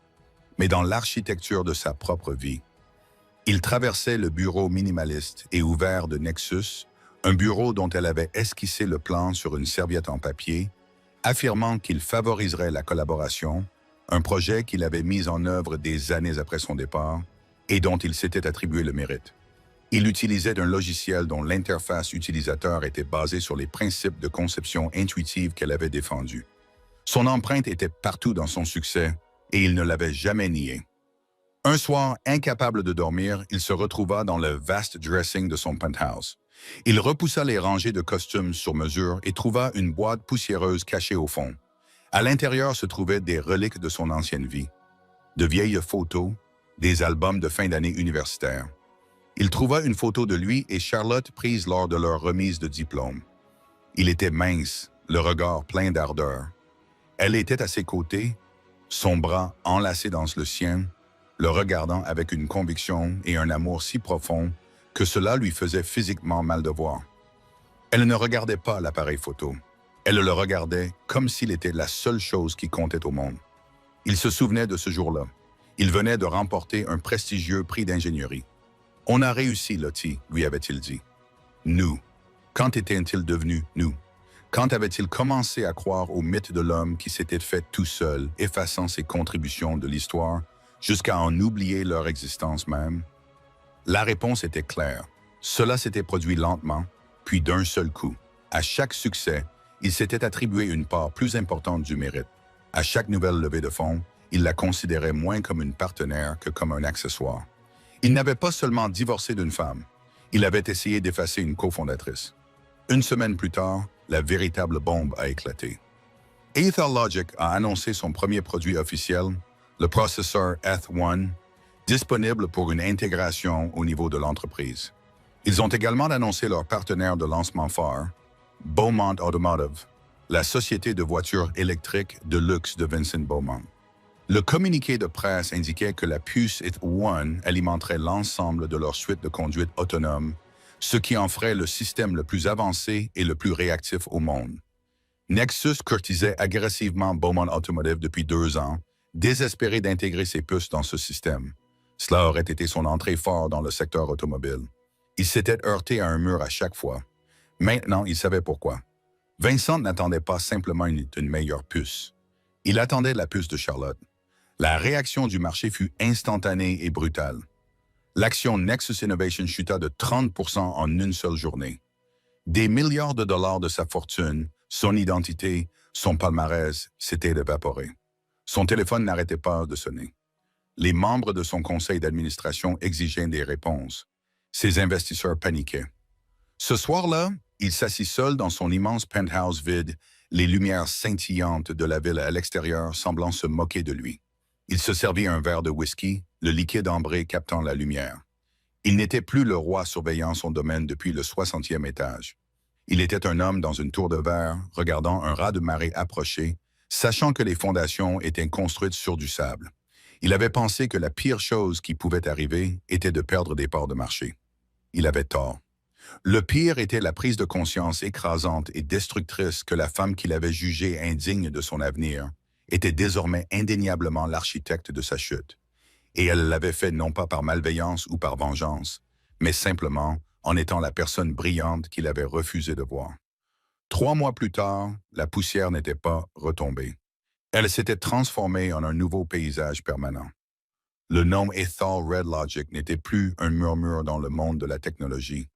mais dans l'architecture de sa propre vie. Il traversait le bureau minimaliste et ouvert de Nexus, un bureau dont elle avait esquissé le plan sur une serviette en papier, affirmant qu'il favoriserait la collaboration, un projet qu'il avait mis en œuvre des années après son départ et dont il s'était attribué le mérite. Il utilisait un logiciel dont l'interface utilisateur était basée sur les principes de conception intuitive qu'elle avait défendus. Son empreinte était partout dans son succès et il ne l'avait jamais nié. Un soir, incapable de dormir, il se retrouva dans le vaste dressing de son penthouse. Il repoussa les rangées de costumes sur mesure et trouva une boîte poussiéreuse cachée au fond. À l'intérieur se trouvaient des reliques de son ancienne vie, de vieilles photos, des albums de fin d'année universitaire. Il trouva une photo de lui et Charlotte prise lors de leur remise de diplôme. Il était mince, le regard plein d'ardeur. Elle était à ses côtés, son bras enlacé dans le sien, le regardant avec une conviction et un amour si profond que cela lui faisait physiquement mal de voir. Elle ne regardait pas l'appareil photo. Elle le regardait comme s'il était la seule chose qui comptait au monde. Il se souvenait de ce jour-là. Il venait de remporter un prestigieux prix d'ingénierie. « On a réussi, Lottie », lui avait-il dit. Nous. Quand était-il devenu nous? Quand avait-il commencé à croire au mythe de l'homme qui s'était fait tout seul, effaçant ses contributions de l'histoire, jusqu'à en oublier leur existence même? La réponse était claire. Cela s'était produit lentement, puis d'un seul coup. À chaque succès, il s'était attribué une part plus importante du mérite. À chaque nouvelle levée de fonds, il la considérait moins comme une partenaire que comme un accessoire. Il n'avait pas seulement divorcé d'une femme, il avait essayé d'effacer une cofondatrice. Une semaine plus tard, la véritable bombe a éclaté. Aether Logic a annoncé son premier produit officiel, le processeur Eth1, disponible pour une intégration au niveau de l'entreprise. Ils ont également annoncé leur partenaire de lancement phare, Beaumont Automotive, la société de voitures électriques de luxe de Vincent Beaumont. Le communiqué de presse indiquait que la puce Eth1 alimenterait l'ensemble de leur suite de conduite autonome, ce qui en ferait le système le plus avancé et le plus réactif au monde. Nexus courtisait agressivement Beaumont Automotive depuis 2 ans, désespéré d'intégrer ses puces dans ce système. Cela aurait été son entrée forte dans le secteur automobile. Il s'était heurté à un mur à chaque fois. Maintenant, il savait pourquoi. Vincent n'attendait pas simplement une meilleure puce. Il attendait la puce de Charlotte. La réaction du marché fut instantanée et brutale. L'action Nexus Innovation chuta de 30% en une seule journée. Des milliards de dollars de sa fortune, son identité, son palmarès s'étaient évaporés. Son téléphone n'arrêtait pas de sonner. Les membres de son conseil d'administration exigeaient des réponses. Ses investisseurs paniquaient. Ce soir-là, il s'assit seul dans son immense penthouse vide, les lumières scintillantes de la ville à l'extérieur semblant se moquer de lui. Il se servit un verre de whisky, le liquide ambré captant la lumière. Il n'était plus le roi surveillant son domaine depuis le 60e étage. Il était un homme dans une tour de verre, regardant un raz de marée approcher, sachant que les fondations étaient construites sur du sable. Il avait pensé que la pire chose qui pouvait arriver était de perdre des parts de marché. Il avait tort. Le pire était la prise de conscience écrasante et destructrice que la femme qu'il avait jugée indigne de son avenir était désormais indéniablement l'architecte de sa chute. Et elle l'avait fait non pas par malveillance ou par vengeance, mais simplement en étant la personne brillante qu'il avait refusé de voir. 3 mois plus tard, la poussière n'était pas retombée. Elle s'était transformée en un nouveau paysage permanent. Le nom Ethel Red Logic n'était plus un murmure dans le monde de la technologie.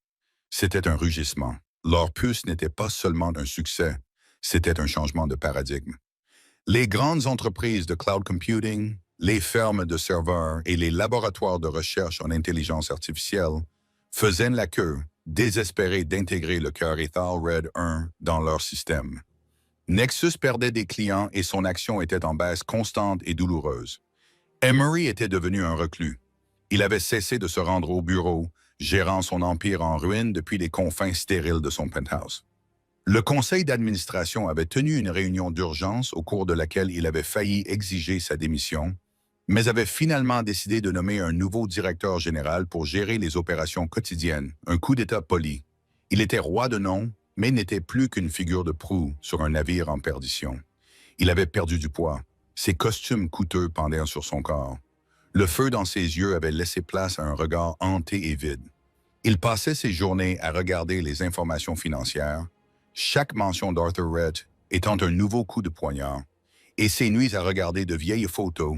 C'était un rugissement. Leur puce n'était pas seulement un succès, c'était un changement de paradigme. Les grandes entreprises de cloud computing, les fermes de serveurs et les laboratoires de recherche en intelligence artificielle faisaient la queue, désespérés d'intégrer le cœur Ethel Red 1 dans leur système. Nexus perdait des clients et son action était en baisse constante et douloureuse. Emery était devenu un reclus. Il avait cessé de se rendre au bureau, gérant son empire en ruine depuis les confins stériles de son penthouse. Le conseil d'administration avait tenu une réunion d'urgence au cours de laquelle il avait failli exiger sa démission, mais avait finalement décidé de nommer un nouveau directeur général pour gérer les opérations quotidiennes, un coup d'État poli. Il était roi de nom, mais n'était plus qu'une figure de proue sur un navire en perdition. Il avait perdu du poids. Ses costumes coûteux pendaient sur son corps. Le feu dans ses yeux avait laissé place à un regard hanté et vide. Il passait ses journées à regarder les informations financières, chaque mention d'Arthur Rhett étant un nouveau coup de poignard, et ses nuits à regarder de vieilles photos,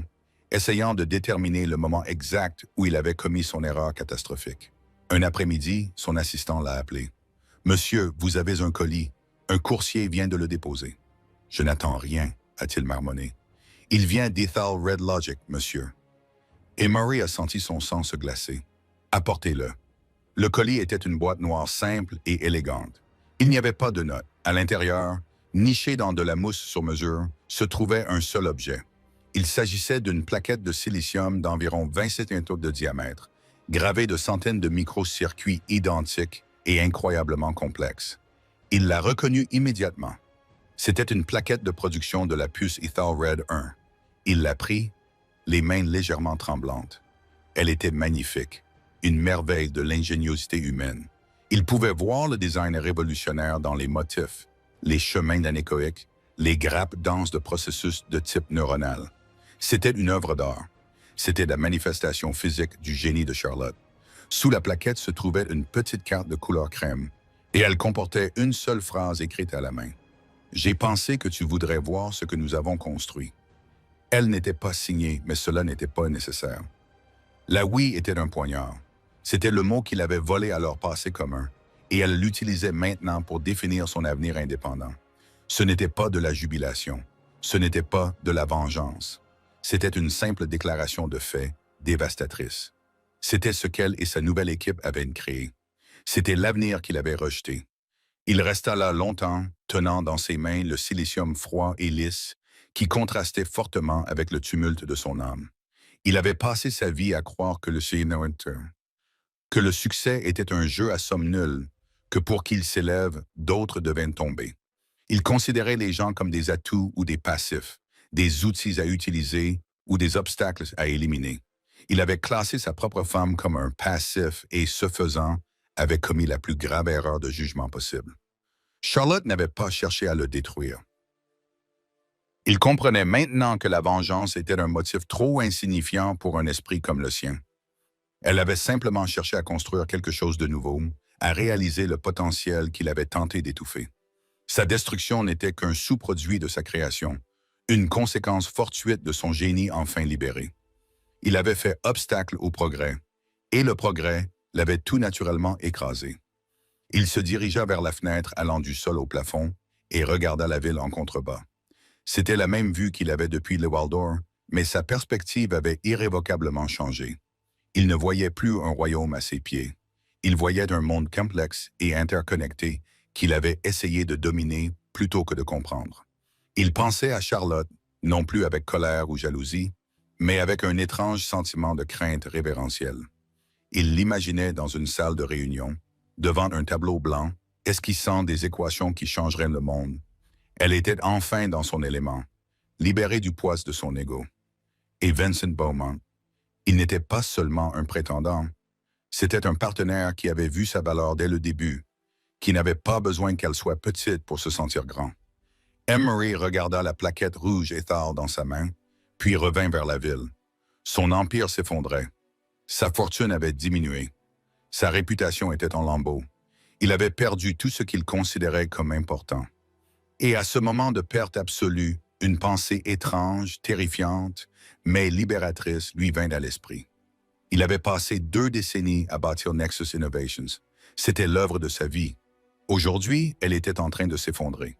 essayant de déterminer le moment exact où il avait commis son erreur catastrophique. Un après-midi, son assistant l'a appelé. « Monsieur, vous avez un colis. Un coursier vient de le déposer. »« Je n'attends rien, » a-t-il marmonné. « Il vient d'Ethel Red Logic, monsieur. » Et Murray a senti son sang se glacer. « Apportez-le. » Le colis était une boîte noire simple et élégante. Il n'y avait pas de notes. À l'intérieur, niché dans de la mousse sur mesure, se trouvait un seul objet. Il s'agissait d'une plaquette de silicium d'environ 27 cm de diamètre, gravée de centaines de microcircuits identiques et incroyablement complexes. Il l'a reconnue immédiatement. C'était une plaquette de production de la puce Ethel Red 1. Il l'a pris, les mains légèrement tremblantes. Elle était magnifique, une merveille de l'ingéniosité humaine. Il pouvait voir le design révolutionnaire dans les motifs, les chemins d'anéchoïque, les grappes denses de processus de type neuronal. C'était une œuvre d'art. C'était la manifestation physique du génie de Charlotte. Sous la plaquette se trouvait une petite carte de couleur crème, et elle comportait une seule phrase écrite à la main. « J'ai pensé que tu voudrais voir ce que nous avons construit. » Elle n'était pas signée, mais cela n'était pas nécessaire. La oui était un poignard. C'était le mot qu'il avait volé à leur passé commun, et elle l'utilisait maintenant pour définir son avenir indépendant. Ce n'était pas de la jubilation, ce n'était pas de la vengeance. C'était une simple déclaration de fait, dévastatrice. C'était ce qu'elle et sa nouvelle équipe avaient créé. C'était l'avenir qu'il avait rejeté. Il resta là longtemps, tenant dans ses mains le silicium froid et lisse, qui contrastait fortement avec le tumulte de son âme. Il avait passé sa vie à croire que le succès était un jeu à somme nulle, que pour qu'il s'élève, d'autres devaient tomber. Il considérait les gens comme des atouts ou des passifs, des outils à utiliser ou des obstacles à éliminer. Il avait classé sa propre femme comme un passif et, ce faisant, avait commis la plus grave erreur de jugement possible. Charlotte n'avait pas cherché à le détruire. Il comprenait maintenant que la vengeance était un motif trop insignifiant pour un esprit comme le sien. Elle avait simplement cherché à construire quelque chose de nouveau, à réaliser le potentiel qu'il avait tenté d'étouffer. Sa destruction n'était qu'un sous-produit de sa création, une conséquence fortuite de son génie enfin libéré. Il avait fait obstacle au progrès, et le progrès l'avait tout naturellement écrasé. Il se dirigea vers la fenêtre allant du sol au plafond et regarda la ville en contrebas. C'était la même vue qu'il avait depuis le Waldor, mais sa perspective avait irrévocablement changé. Il ne voyait plus un royaume à ses pieds. Il voyait un monde complexe et interconnecté qu'il avait essayé de dominer plutôt que de comprendre. Il pensait à Charlotte, non plus avec colère ou jalousie, mais avec un étrange sentiment de crainte révérentielle. Il l'imaginait dans une salle de réunion, devant un tableau blanc, esquissant des équations qui changeraient le monde. Elle était enfin dans son élément, libérée du poids de son ego. Et Vincent Beaumont, il n'était pas seulement un prétendant, c'était un partenaire qui avait vu sa valeur dès le début, qui n'avait pas besoin qu'elle soit petite pour se sentir grand. Emery regarda la plaquette rouge étale dans sa main, puis revint vers la ville. Son empire s'effondrait. Sa fortune avait diminué. Sa réputation était en lambeaux. Il avait perdu tout ce qu'il considérait comme important. Et à ce moment de perte absolue, une pensée étrange, terrifiante, mais libératrice lui vint à l'esprit. Il avait passé 2 décennies à bâtir Nexus Innovations. C'était l'œuvre de sa vie. Aujourd'hui, elle était en train de s'effondrer.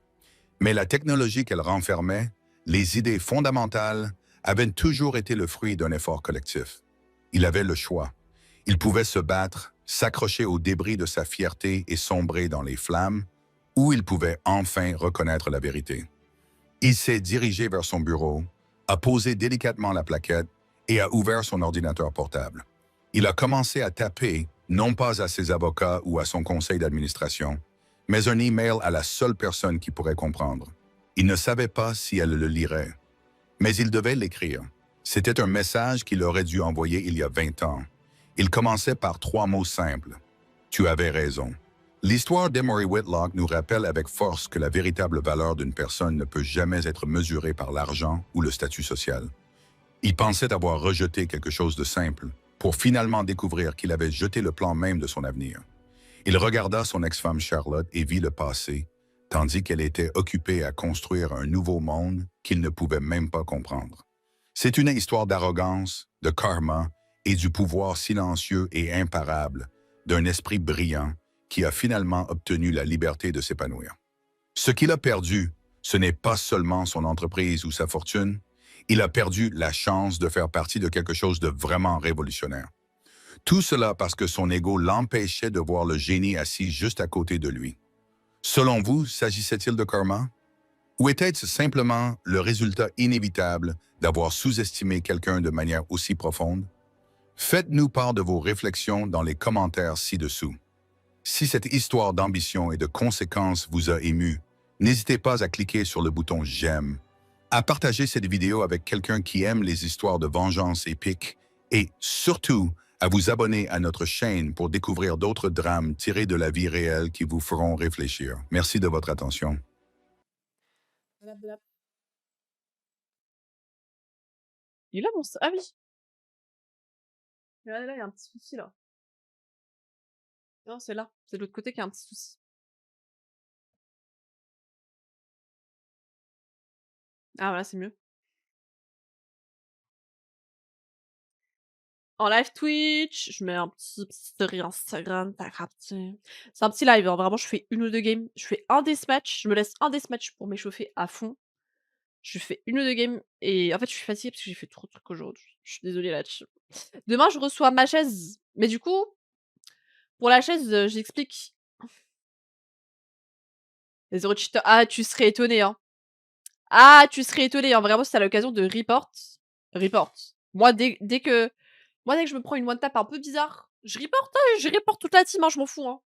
Mais la technologie qu'elle renfermait, les idées fondamentales, avaient toujours été le fruit d'un effort collectif. Il avait le choix. Il pouvait se battre, s'accrocher aux débris de sa fierté et sombrer dans les flammes, ou il pouvait enfin reconnaître la vérité. Il s'est dirigé vers son bureau, a posé délicatement la plaquette et a ouvert son ordinateur portable. Il a commencé à taper, non pas à ses avocats ou à son conseil d'administration, mais un email à la seule personne qui pourrait comprendre. Il ne savait pas si elle le lirait, mais il devait l'écrire. C'était un message qu'il aurait dû envoyer il y a 20 ans. Il commençait par 3 mots simples. Tu avais raison. L'histoire d'Emery Whitlock nous rappelle avec force que la véritable valeur d'une personne ne peut jamais être mesurée par l'argent ou le statut social. Il pensait avoir rejeté quelque chose de simple, pour finalement découvrir qu'il avait jeté le plan même de son avenir. Il regarda son ex-femme Charlotte et vit le passé, tandis qu'elle était occupée à construire un nouveau monde qu'il ne pouvait même pas comprendre. C'est une histoire d'arrogance, de karma et du pouvoir silencieux et imparable d'un esprit brillant qui a finalement obtenu la liberté de s'épanouir. Ce qu'il a perdu, ce n'est pas seulement son entreprise ou sa fortune, il a perdu la chance de faire partie de quelque chose de vraiment révolutionnaire. Tout cela parce que son ego l'empêchait de voir le génie assis juste à côté de lui. Selon vous, s'agissait-il de karma? Ou était-ce simplement le résultat inévitable d'avoir sous-estimé quelqu'un de manière aussi profonde? Faites-nous part de vos réflexions dans les commentaires ci-dessous. Si cette histoire d'ambition et de conséquences vous a ému, n'hésitez pas à cliquer sur le bouton «J'aime», à partager cette vidéo avec quelqu'un qui aime les histoires de vengeance épique et, surtout, à vous abonner à notre chaîne pour découvrir d'autres drames tirés de la vie réelle qui vous feront réfléchir. Merci de votre attention. Blablabla. Il est là mon ah oui! Regardez là, il y a un petit souci là. Non, c'est là, c'est de l'autre côté qu'il y a un petit souci. Ah voilà, c'est mieux. En live Twitch, je mets un petit story Instagram, tac, c'est un petit live, hein, vraiment je fais 1 ou 2 games, je fais un deathmatch, je me laisse un deathmatch pour m'échauffer à fond. Je fais 1 ou 2 games et en fait je suis fatiguée parce que j'ai fait trop de trucs aujourd'hui. Je suis désolée là-dessus. Demain je reçois ma chaise, mais du coup, pour la chaise, j'explique. Les 0 cheaters, ah tu serais étonné, hein. Ah, tu serais étonné, hein, vraiment, si tu l'occasion de report, report. Moi, dès que je me prends une one tap un peu bizarre, je report toute la team, hein, je m'en fous, hein.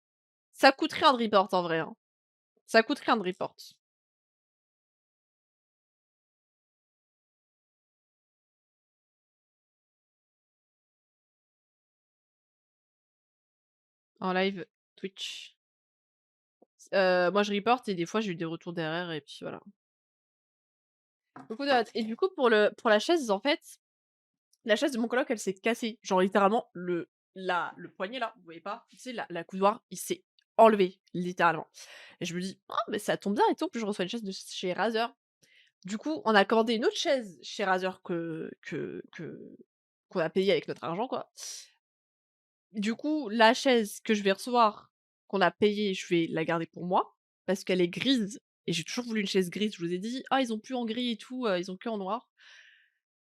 Ça coûte rien de report en vrai, hein. Ça coûte rien de report. En live Twitch. Moi je report et des fois j'ai eu des retours derrière et puis voilà. Beaucoup de hâte et du coup pour la chaise, en fait, la chaise de mon coloc, elle s'est cassée. Genre littéralement là, le poignet là, vous voyez pas? Tu sais, la coudoir, il s'est enlevé, littéralement. Et je me dis: «Oh, mais ça tombe bien et tout». Puis je reçois une chaise de chez Razer. Du coup, on a commandé une autre chaise chez Razer qu'on a payée avec notre argent, quoi. Du coup, la chaise que je vais recevoir, qu'on a payée, je vais la garder pour moi, parce qu'elle est grise et j'ai toujours voulu une chaise grise. Je vous ai dit: «Ah, ils ont plus en gris et tout, ils ont que en noir».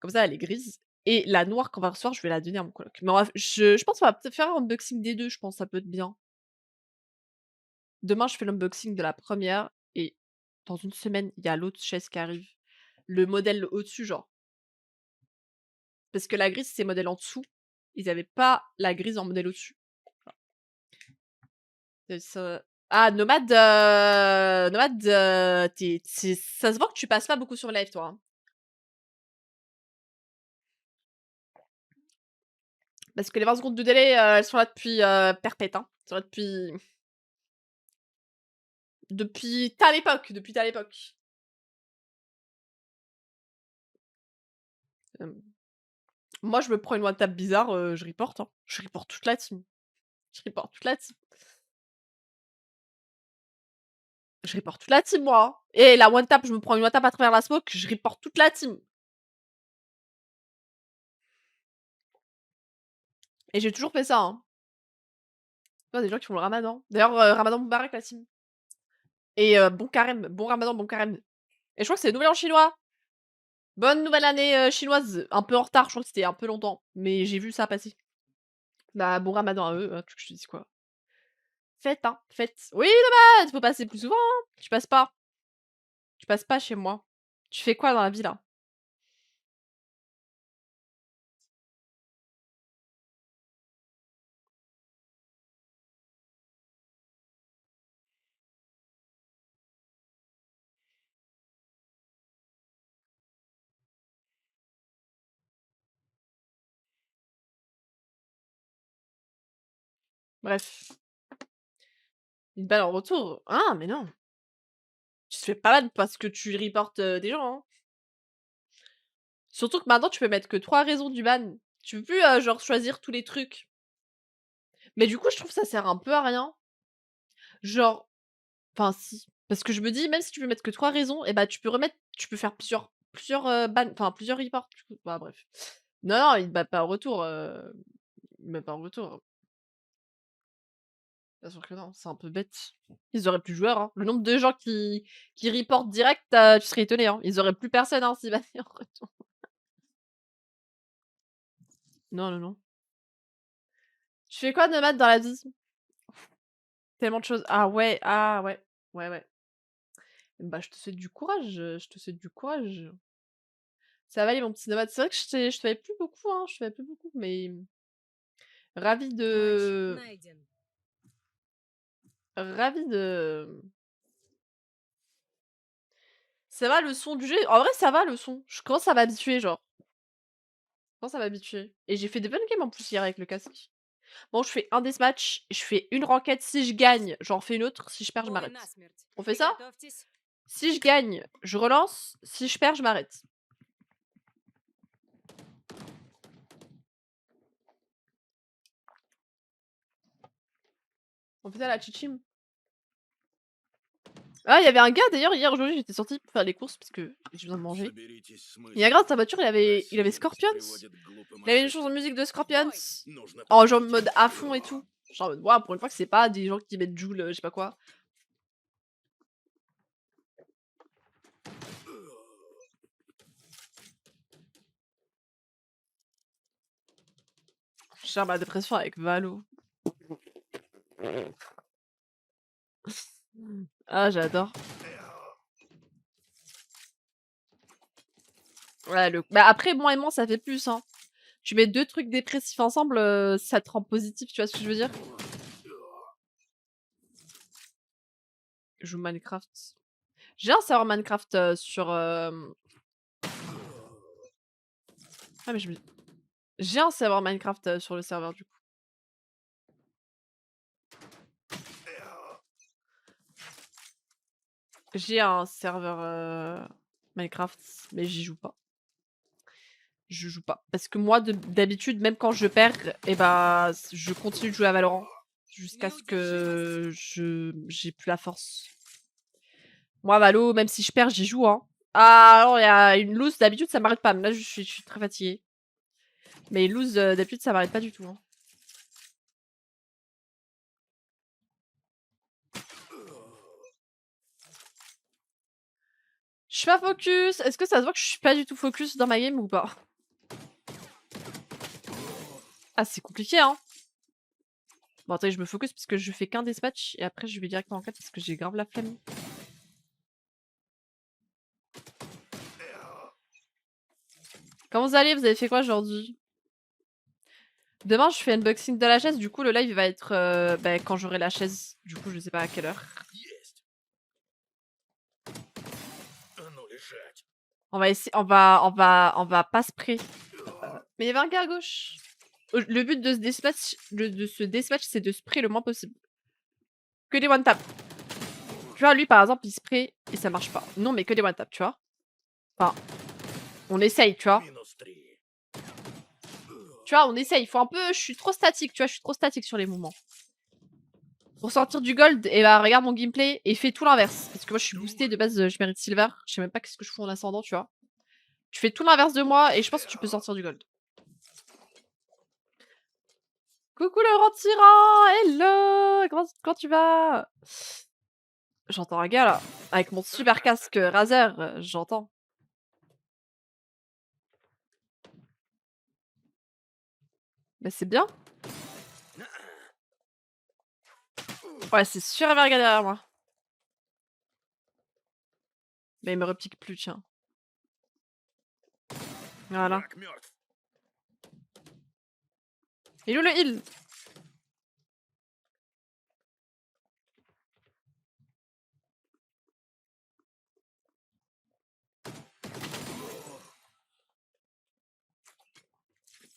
Comme ça, elle est grise et la noire qu'on va recevoir, je vais la donner à mon coloc. Mais on va je pense qu'on va peut-être faire un unboxing des 2. Je pense, ça peut être bien. Demain, je fais l'unboxing de la première et dans une semaine, il y a l'autre chaise qui arrive. Le modèle au-dessus, genre. Parce que la grise, c'est modèle en dessous. Ils avaient pas la grise en modèle au-dessus. Ça ah Nomade, Nomade, ça se voit que tu passes pas beaucoup sur live toi, hein. Parce que les 20 secondes de délai, elles sont là depuis, perpète, hein. Elles sont là depuis ta l'époque, depuis ta l'époque. Hem, Moi je me prends une one tap bizarre, je report, hein. Je report toute la team. Je report toute la team. Je report toute la team moi, hein. Et la one tap, je me prends une one tap à travers la smoke, je report toute la team. Et j'ai toujours fait ça, hein. Il y a des gens qui font le ramadan. D'ailleurs, ramadan Moubarak la team. Et bon carême, bon ramadan, bon carême. Et je crois que c'est le nouvel an chinois. Bonne nouvelle année, chinoise. Un peu en retard, je crois que c'était un peu longtemps, mais j'ai vu ça passer. Bah, bon ramadan à eux, tu veux que je te dise quoi? Fête, hein, fête. Oui, dommage, faut passer plus souvent, hein. Tu passes pas. Tu passes pas chez moi. Tu fais quoi dans la vie, là? Bref, une balle en retour. Ah, mais non. Tu te fais pas mal parce que tu reportes, des gens, hein. Surtout que maintenant, tu peux mettre que 3 raisons du ban. Tu peux plus, genre choisir tous les trucs. Mais du coup, je trouve que ça sert un peu à rien. Genre enfin si, parce que je me dis même si tu veux mettre que 3 raisons et bah, tu peux faire plusieurs, ban enfin plusieurs reports du coup. Bah, bref. Non, non, il bat pas en retour, il bat pas en retour. Bien sûr que non, c'est un peu bête. Ils auraient plus de joueurs, hein. Le nombre de gens qui reportent direct, tu serais étonné, hein. Ils auraient plus personne, hein, s'ils battaient en retour. Non, non, non. Tu fais quoi Nomade dans la vie? Tellement de choses. Ah ouais. Ouais, ouais. Bah, je te souhaite du courage, je te souhaite du courage. Ça va aller mon petit Nomade. C'est vrai que je te voyais plus beaucoup, hein, je te voyais plus beaucoup, mais ravie Матч de найден. ravie de ça va le son du jeu? En vrai, ça va le son. Je commence à m'habituer, genre. Je commence à m'habituer et j'ai fait des bonnes games en plus hier avec le casque. Bon, je fais un deathmatch, je fais une ranked, si je gagne, j'en fais une autre, si je perds, je Бой m'arrête. насмерть. On fait ça? Приготовьтесь. Si je gagne, je relance, si je perds, je m'arrête. On fait ça la chichim. Ah, il y avait un gars d'ailleurs hier aujourd'hui, j'étais sortie pour faire les courses parce que j'ai besoin de manger. Il y a un gars dans sa voiture, il avait Scorpions. Il avait une chanson de musique de Scorpions en genre mode à fond et tout. Genre en mode waouh, pour une fois que c'est pas des gens qui mettent Jul, je sais pas quoi. Je gère ma dépression avec Valo. Ah, j'adore. Ouais, bah après, moi et moi, ça fait plus, hein. Tu mets 2 trucs dépressifs ensemble, ça te rend positif, tu vois ce que je veux dire? Je joue Minecraft. J'ai un serveur Minecraft, sur, ah mais je me j'ai un serveur Minecraft, sur le serveur du coup. J'ai un serveur, Minecraft, mais j'y joue pas. Je joue pas. Parce que moi, d'habitude, même quand je perds, et bah, je continue de jouer à Valorant jusqu'à ce que j'ai plus la force. Moi, Valo, même si je perds, j'y joue, hein. Ah, alors, il y a une lose, d'habitude, ça m'arrête pas. Mais là, je suis très fatiguée. Mais lose, d'habitude, ça m'arrête pas du tout, hein. Je suis pas focus. Est-ce que ça se voit que je suis pas du tout focus dans ma game ou pas? Ah, c'est compliqué, hein. Bon, attendez, je me focus parce que je fais qu'un dispatch et après je vais directement en 4 parce que j'ai grave la flemme. Comment vous allez? Vous avez fait quoi aujourd'hui? Demain, je fais unboxing de la chaise. Du coup, le live va être bah, quand j'aurai la chaise. Du coup, je sais pas à quelle heure. On va essayer. On va pas spray. Mais il y avait un gars à gauche. Le but de ce dispatch, c'est de spray le moins possible. Que des one tap. Tu vois, lui par exemple, il spray et ça marche pas. Non, mais que des one tap, tu vois. Enfin, on essaye, tu vois. Tu vois, on essaye. Il faut un peu. Je suis trop statique, tu vois. Je suis trop statique sur les mouvements. Pour sortir du gold, et bah regarde mon gameplay et fais tout l'inverse. Parce que moi je suis boostée de base, je mérite silver. Je sais même pas qu'est-ce que je fous en ascendant, tu vois. Tu fais tout l'inverse de moi et je pense que tu peux sortir du gold. Coucou le grand tyran, hello, comment tu vas? J'entends un gars là, avec mon super casque Razer, j'entends. Mais c'est bien. Ouais, c'est sûr il va regarder derrière moi. Mais il me repique plus, tiens. Voilà. Il est où le heal?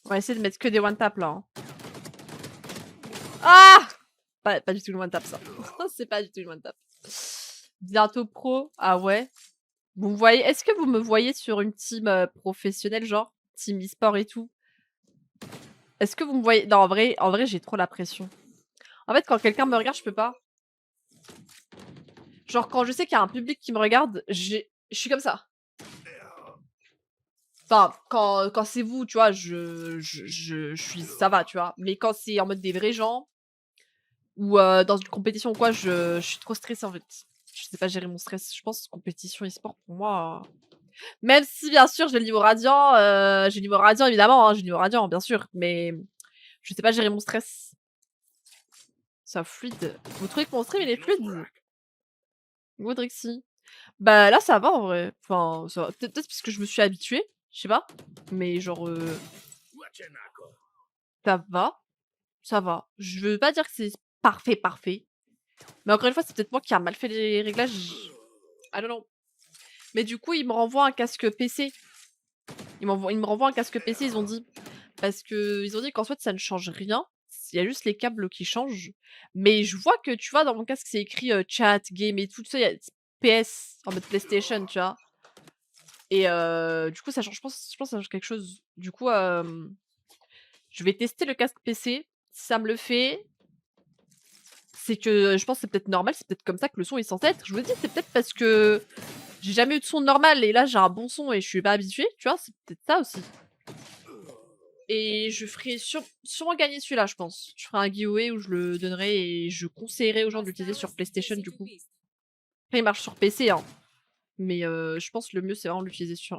On va essayer de mettre que des one tap là. Hein. Ah! Pas du tout le one tap ça. C'est pas du tout le one tap. Bientôt pro, ah ouais. Vous me voyez, est-ce que vous me voyez sur une team professionnelle, genre team e-sport et tout? Est-ce que vous me voyez? Non, en vrai, j'ai trop la pression. En fait, quand quelqu'un me regarde, je peux pas. Genre, quand je sais qu'il y a un public qui me regarde, je suis comme ça. Enfin, quand c'est vous, tu vois, je suis, ça va, tu vois. Mais quand c'est en mode des vrais gens ou dans une compétition ou quoi, je suis trop stressée en fait. Je sais pas gérer mon stress. Je pense compétition e-sport pour moi. Même si bien sûr j'ai le niveau radiant évidemment, hein, j'ai le niveau radiant bien sûr, mais je sais pas gérer mon stress. C'est fluide. Vous trouvez que mon stream il est fluide? Godrixie. Bah là ça va en vrai. Enfin, ça va. Peut-être parce que je me suis habituée, je sais pas. Mais genre ça va, ça va. Je veux pas dire que c'est parfait, parfait. Mais encore une fois, c'est peut-être moi qui a mal fait les réglages. I don't know. Mais du coup, ils me renvoient un casque PC. Ils me renvoient un casque PC, ils ont dit. Parce que ils ont dit qu'en fait, ça ne change rien. Il y a juste les câbles qui changent. Mais je vois que, tu vois, dans mon casque, c'est écrit chat, game et tout ça. Il y a PS en mode PlayStation, tu vois. Et du coup, ça change, je pense que ça change quelque chose. Du coup, je vais tester le casque PC. Si ça me le fait, c'est que je pense que c'est peut-être normal. C'est peut-être comme ça que le son est censé être. Je vous dis, c'est peut-être parce que j'ai jamais eu de son normal et là, j'ai un bon son et je suis pas habituée, tu vois. C'est peut-être ça aussi. Et je ferai sûrement gagner celui-là, je pense. Je ferai un giveaway où je le donnerai et je conseillerais aux gens de l'utiliser sur PlayStation, du coup. Après, il marche sur PC, hein. Mais je pense que le mieux, c'est vraiment de l'utiliser sur